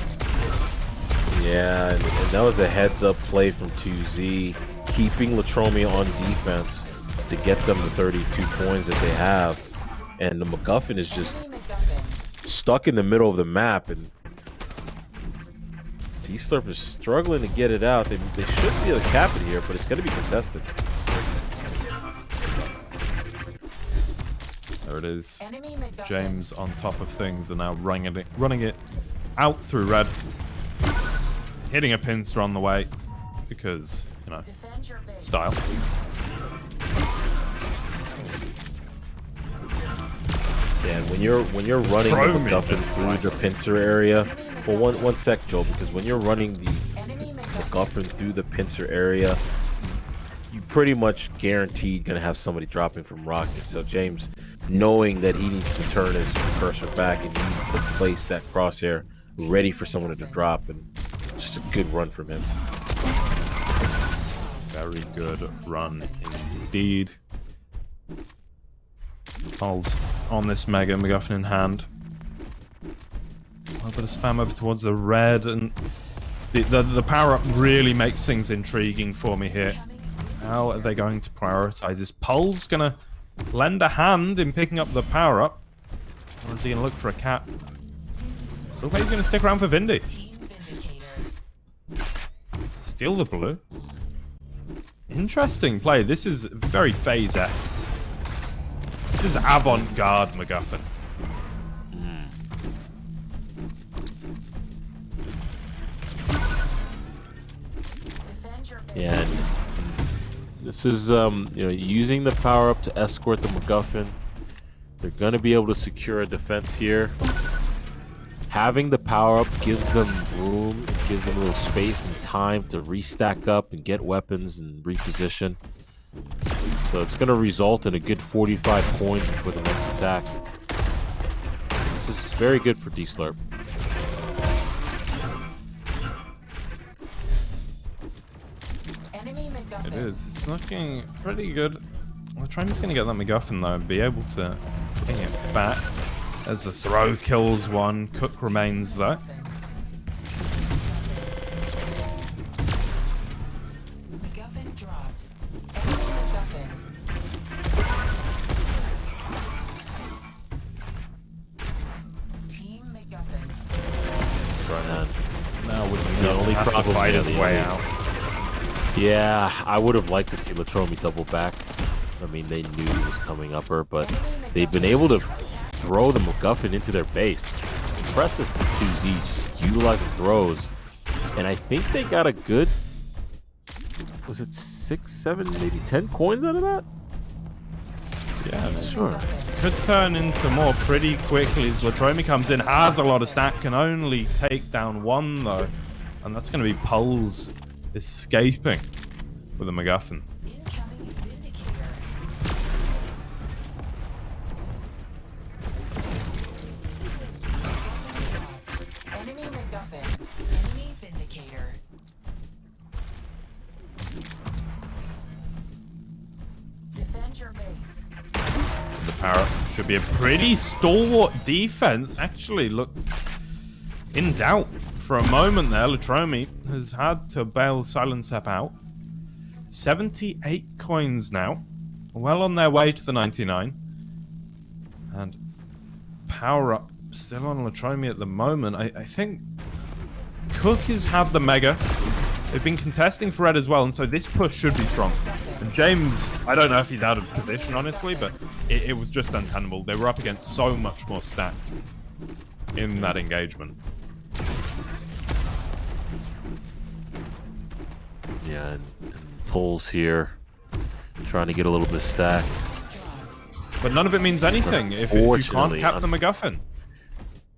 yeah, and that was a heads-up play from 2Z, keeping Latromi on defense to get them the 32 coins that they have. And the MacGuffin is just stuck in the middle of the map, and D-Slurp is struggling to get it out. They should be able to cap it here, but it's going to be contested. There it is. James on top of things and now running it out through red. Hitting a pincer on the way because, you know, style. Yeah, and when you're running the MacGuffin through the pincer area, well, one sec, Joel, because when you're running the MacGuffin through the pincer area, you pretty much guaranteed gonna have somebody dropping from rocket. So James, knowing that he needs to turn his cursor back and he needs to place that crosshair ready for someone to drop, and just a good run from him. Very good run indeed. Pulse on this Mega MacGuffin in hand. A little bit of spam over towards the red, and the power-up really makes things intriguing for me here. How are they going to prioritize this? Pulse gonna lend a hand in picking up the power-up. Or is he gonna look for a cap? So he's gonna stick around for Vindy. Steal the blue. Interesting play. This is very FaZe-esque. This is avant-garde MacGuffin. Yeah, and this is using the power up to escort the MacGuffin. They're gonna be able to secure a defense here. Having the power up gives them room, gives them a little space and time to restack up and get weapons and reposition. So it's gonna result in a good 45 coins for the next attack. This is very good for D-Slurp. It is. It's looking pretty good. We're trying to get that MacGuffin though and be able to bring it back. As the throw kills one, Cook remains though. MacGuffin dropped. Enemy MacGuffin. Team MacGuffin. Try that. Now with The only has to problem fight is his way out. Yeah, I would have liked to see Latromi double back. I mean, they knew he was coming upper, but they've been able to throw the MacGuffin into their base. Impressive for 2Z, just utilizing throws. And I think they got a good, was it 6, 7, maybe 10 coins out of that? Yeah, I'm not sure. could turn into more pretty quickly as Latromi comes in, has a lot of stack, can only take down one though. And that's going to be Pulse escaping with a MacGuffin. Incoming Vindicator. Enemy MacGuffin. Enemy Vindicator. Defend your base. The power should be a pretty stalwart defense. Actually looked in doubt for a moment there. Latromi has had to bail Silent Step out. 78 coins now. Well on their way to the 99. And power up still on Latromi at the moment. I think Cook has had the Mega. They've been contesting for Red as well, and so this push should be strong. And James, I don't know if he's out of position, honestly, but it was just untenable. They were up against so much more stack in that engagement. Yeah, and pulls here, trying to get a little bit of stack. But none of it means anything if you can't cap the MacGuffin.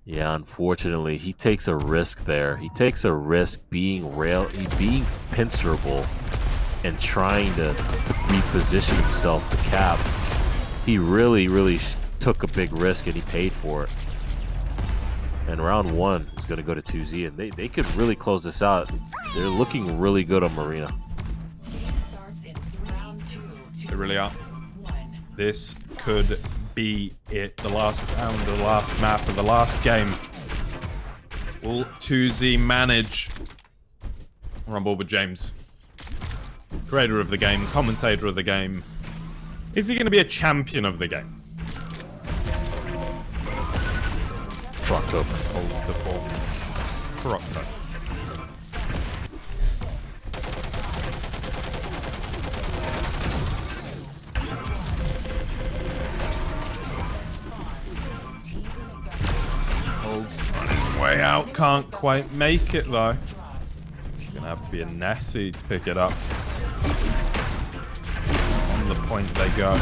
Yeah, unfortunately, he takes a risk there. He takes a risk being pincerable and trying to reposition himself to cap. He really took a big risk, and he paid for it. And round 1 is going to go to 2Z, and they could really close this out. They're looking really good on Marina. They really are. This could be it. The last round, the last map of the last game. Will 2Z manage? We're on board with James. Creator of the game, commentator of the game. Is he going to be a champion of the game? Frocto. Holds to form. Frocto. On his way out, can't quite make it though. It's gonna have to be a Nessie to pick it up. On the point they go.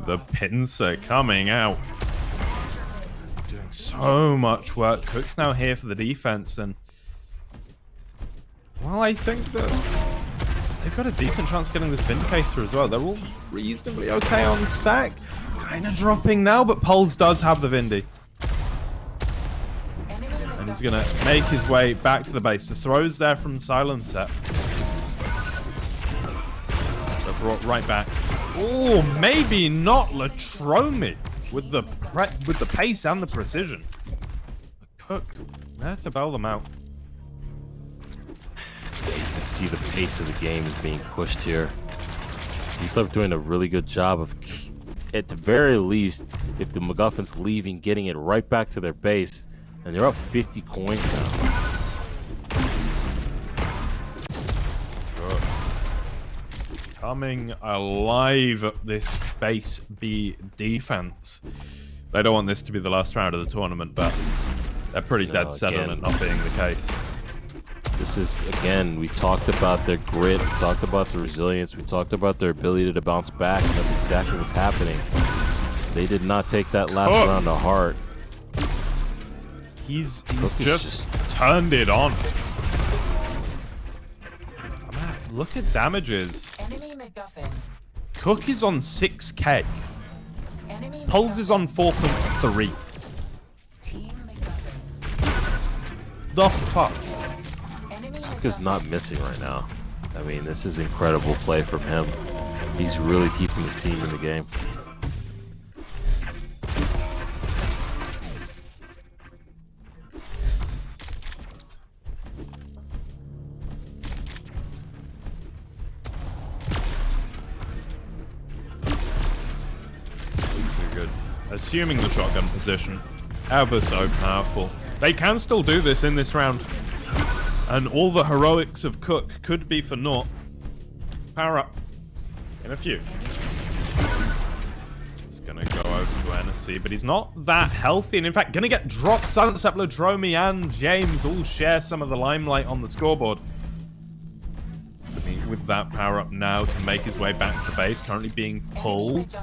The pincer coming out. Doing so much work. Cook's now here for the defense, and well, I think that they've got a decent chance of getting this Vindicator as well. They're all reasonably okay on the stack. Kind of dropping now, but Pulse does have the Vindy. And he's going to make his way back to the base. The throws there from Silencer. They're brought right back. Oh, maybe not Latromi with the pace and the precision. Cook there to bail them out. You can see the pace of the game is being pushed here. He's doing a really good job of, at the very least, if the MacGuffin's leaving, getting it right back to their base, and they're up 50 coins now. Good. Coming alive at this base B defense. They don't want this to be the last round of the tournament, but they're pretty dead set on it not being the case. This is, again, we talked about their grit, we talked about the resilience, we talked about their ability to bounce back, and that's exactly what's happening. They did not take that last round to heart. He's just turned it on. Look at damages. Enemy MacGuffin. Cook is on 6k. Enemy Pulse is on 4.3. Team MacGuffin. The fuck? Cook is not missing right now. I mean, this is incredible play from him. He's really keeping his team in the game. Too good. Assuming the shotgun position. Ever so powerful. They can still do this in this round. And all the heroics of Cook could be for naught. Power up. In a few. It's gonna go over to NSC, but he's not that healthy. And in fact, gonna get dropped. Silent Sepler, Dromi, and James all share some of the limelight on the scoreboard. I mean, with that power up now, can make his way back to base. Currently being pulled.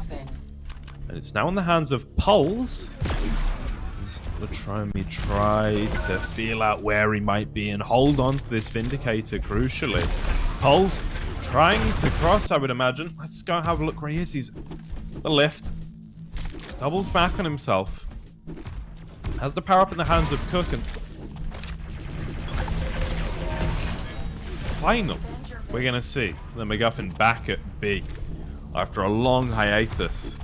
And it's now in the hands of Pulse. Latromi tries to feel out where he might be and hold on to this Vindicator crucially. Pulse trying to cross, I would imagine. Let's go have a look where he is. He's at the lift. Doubles back on himself. Has the power up in the hands of Cook, and finally, we're going to see the MacGuffin back at B after a long hiatus.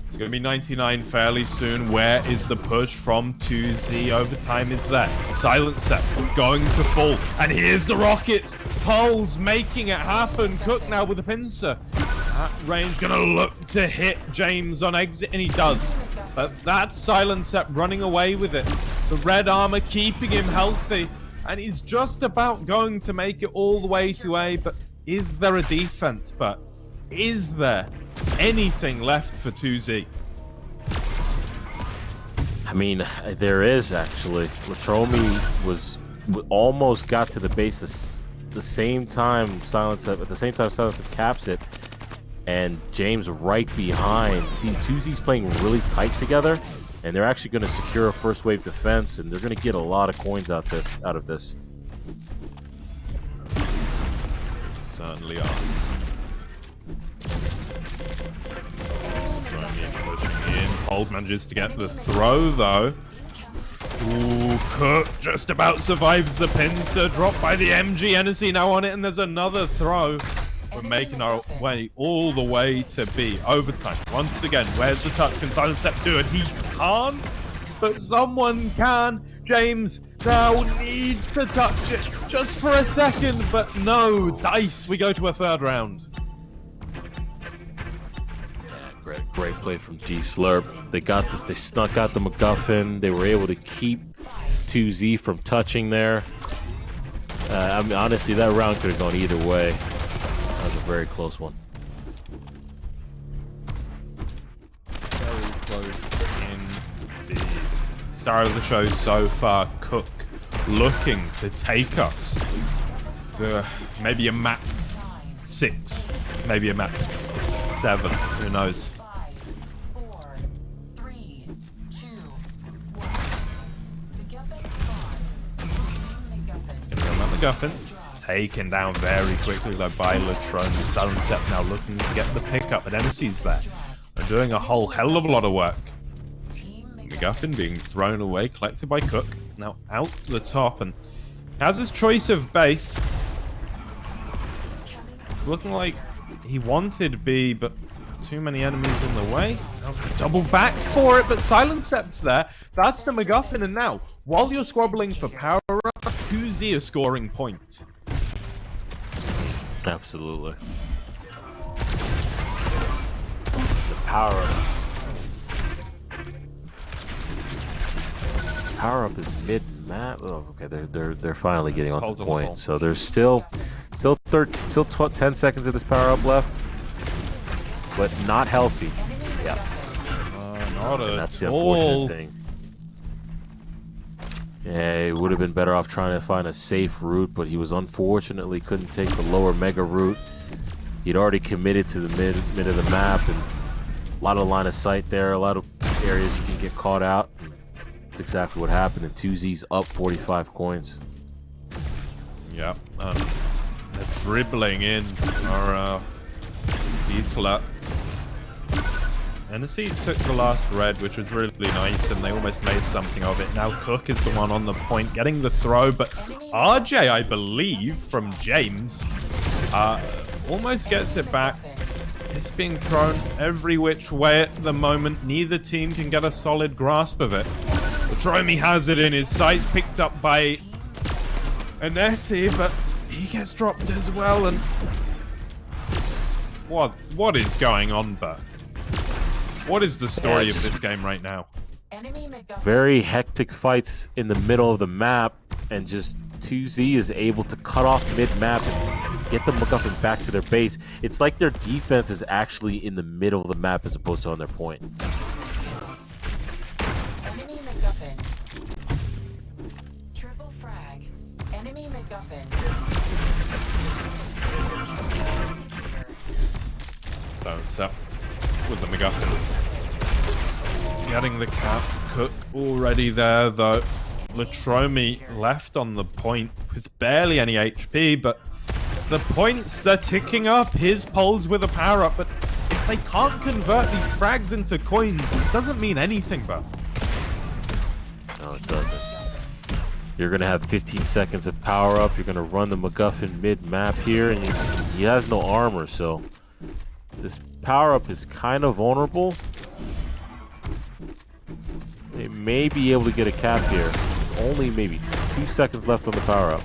It's going to be 99 fairly soon. Where is the push from 2Z? Overtime is there. Silencer going to fall. And here's the Rockets. Pulse making it happen. Cook now with the pincer. At range, going to look to hit James on exit, and he does. But that's Silencer running away with it. The red armor keeping him healthy. And he's just about going to make it all the way to A. But is there a defense? But is there anything left for 2Z? I mean, there is actually. Latromi almost got to the base the same time Silence caps it, and James right behind. 2Z's playing really tight together, and they're actually going to secure a first wave defense, and they're going to get a lot of coins out of this. Certainly are. Pushing in. Poles manages to get the throw though. Ooh, Cook just about survives the pincer. Dropped by the MG. Hennessy now on it, and there's another throw. We're making our way all the way to B. Overtime. Once again, where's the touch? Can Silent Step do it? He can't, but someone can. James now needs to touch it just for a second, but no. Dice, we go to a third round. Great play from G Slurp. They got this. They snuck out the MacGuffin. They were able to keep 2Z from touching there. I mean, honestly, that round could have gone either way. That was a very close one. Very close in the star of the show so far. Cook looking to take us to maybe a map 6, maybe a map 7. Who knows? 5, 4, 3, 2, 1. It's going to go on MacGuffin. Taken down very quickly though by Latron. Silent Step now looking to get the pickup, but Hennessy's there. They're doing a whole hell of a lot of work. MacGuffin being thrown away, collected by Cook. Now out the top, and has his choice of base. Looking like he wanted B, but too many enemies in the way. Now double back for it, but Silent Step's there. That's the MacGuffin, and now, while you're squabbling for power up, 2Z is scoring points. Absolutely. The power up. Power up is mid map. Oh, okay. They're finally getting on the point. So there's still 10 seconds of this power up left, but not healthy. Yeah. Not at That's the all. unfortunate thing. Yeah, he would have been better off trying to find a safe route, but he was unfortunately couldn't take the lower mega route. He'd already committed to the mid of the map, and a lot of line of sight there, a lot of areas you can get caught out. That's exactly what happened, and 2Z's up 45 coins. Yep. They're dribbling in our Diesler. Hennessy took the last red, which was really nice, and they almost made something of it. Now Cook is the one on the point, getting the throw, but RJ, I believe, from James, almost gets it back. It's being thrown every which way at the moment. Neither team can get a solid grasp of it. Tromi has it in his sights, picked up by Hennessy, but he gets dropped as well, and what is going on, Bert? What is the story of this game right now? Very hectic fights in the middle of the map, and just 2Z is able to cut off mid-map and get the MacGuffin back to their base. It's like their defense is actually in the middle of the map as opposed to on their point. Enemy MacGuffin. Triple frag. Enemy MacGuffin. So it's up with the MacGuffin. Getting the cap. Cook already there though. Latromi left on the point with barely any HP, but the points, they're ticking up. His Poles with a power up, but if they can't convert these frags into coins, it doesn't mean anything, bro. No, it doesn't. You're going to have 15 seconds of power up. You're going to run the MacGuffin mid-map here, and he has no armor, so this power up is kind of vulnerable. They may be able to get a cap here. Only maybe 2 seconds left on the power up.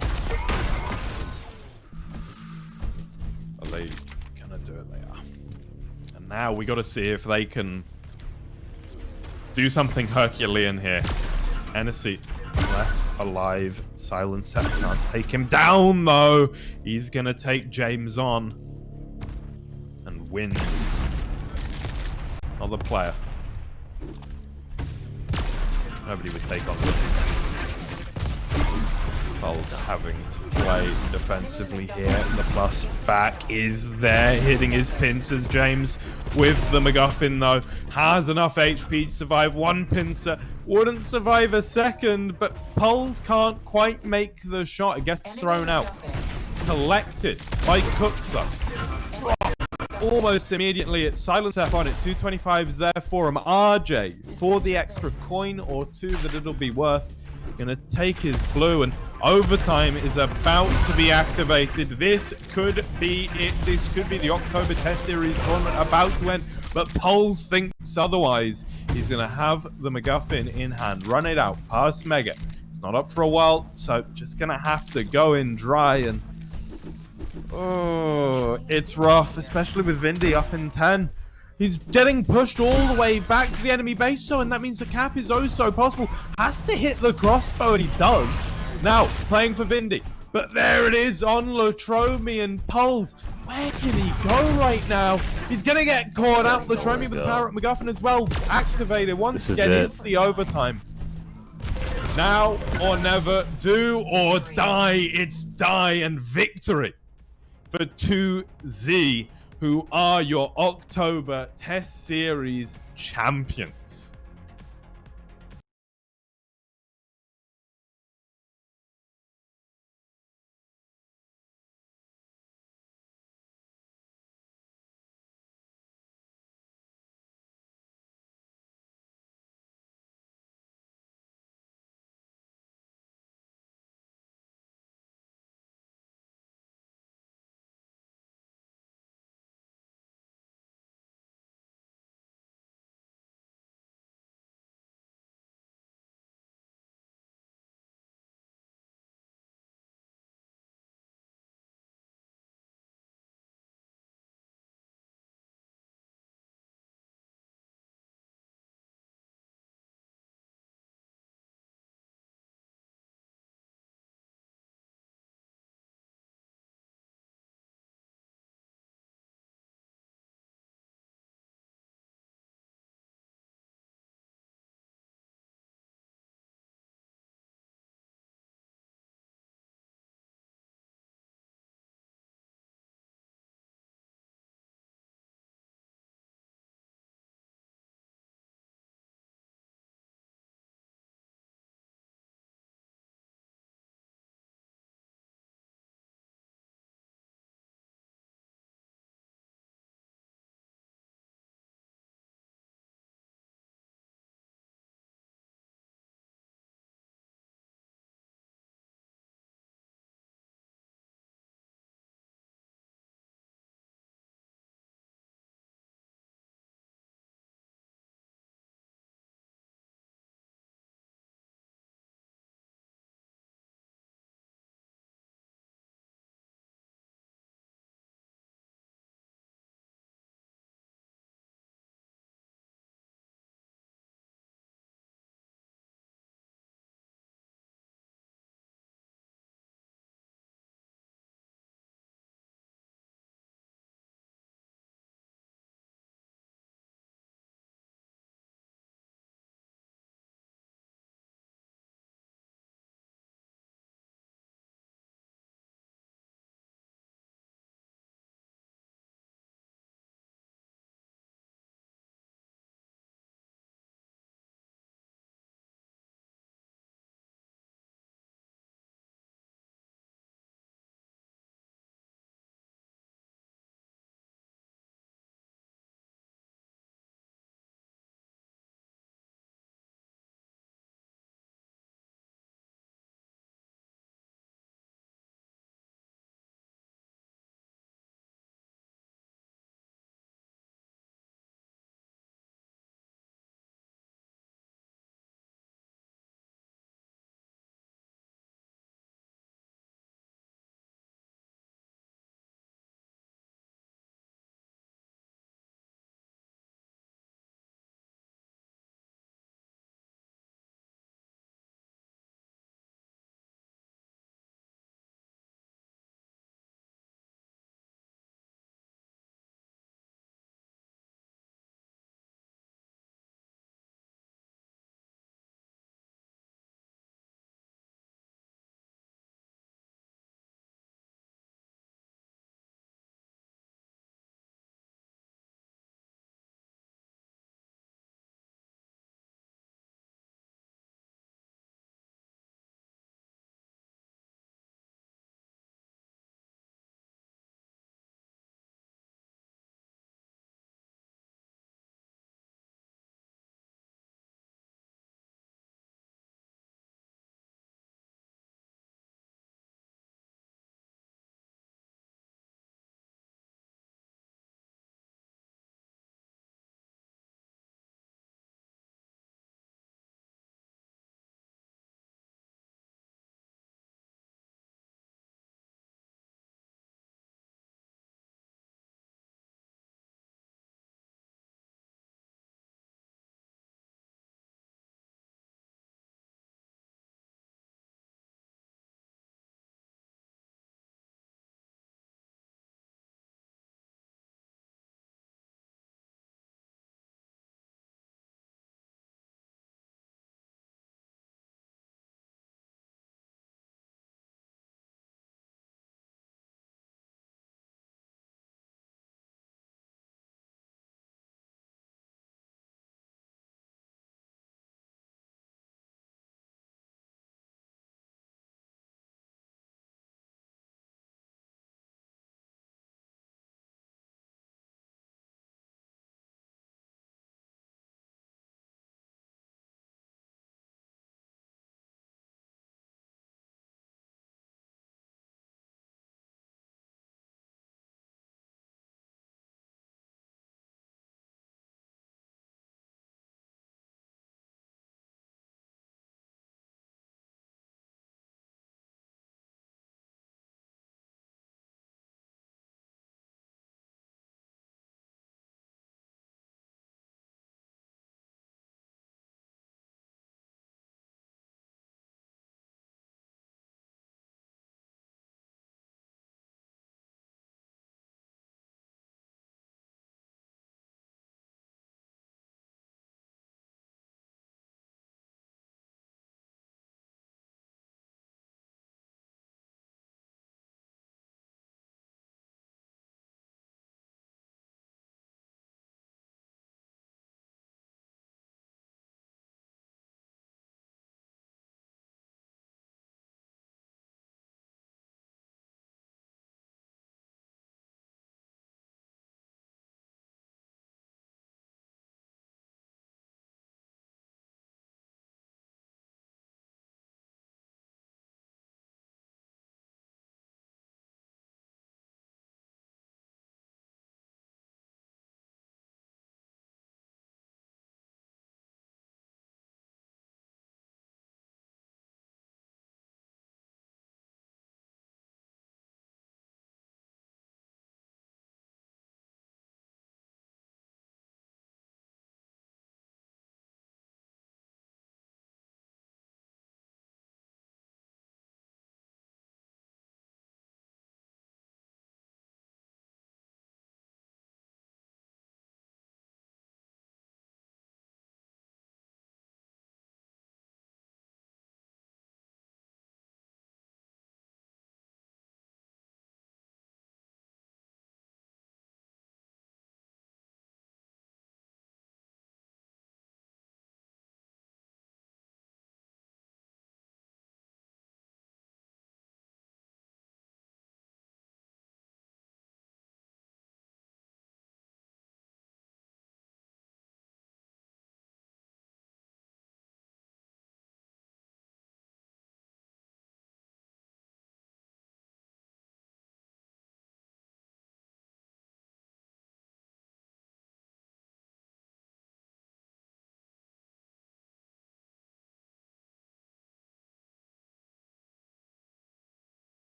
Are they gonna do it? They are. And now we got to see if they can do something Herculean here. Hennessy left alive. Silent Step can't take him down though. He's gonna take James on and wins. Another player. Nobody would take on with Pulse having to play defensively here. And the plus back is there, hitting his pincers. James with the MacGuffin, though, has enough HP to survive one pincer. Wouldn't survive a second, but Pulse can't quite make the shot. It gets thrown out. Collected by Cook, though. Almost immediately, it's silence F on it. 225 is there for him. RJ, for the extra coin or two that it'll be worth, gonna take his blue, and overtime is about to be activated. This could be it. This could be the October Test Series tournament about to end, but Poles thinks otherwise. He's gonna have the MacGuffin in hand, run it out past Mega. It's not up for a while, so just gonna have to go in dry, and oh, it's rough, especially with Vindy up in 10. He's getting pushed all the way back to the enemy base, so, and that means the cap is oh so possible. Has to hit the crossbow, and he does. Now, playing for Vindy. But there it is on Latromi, and Pulse. Where can he go right now? He's going to get caught out. Latromi with the power at MacGuffin as well. Activated once again. It's the overtime. Now or never, do or die. It's die and victory for 2Z, who are your October Test Series champions.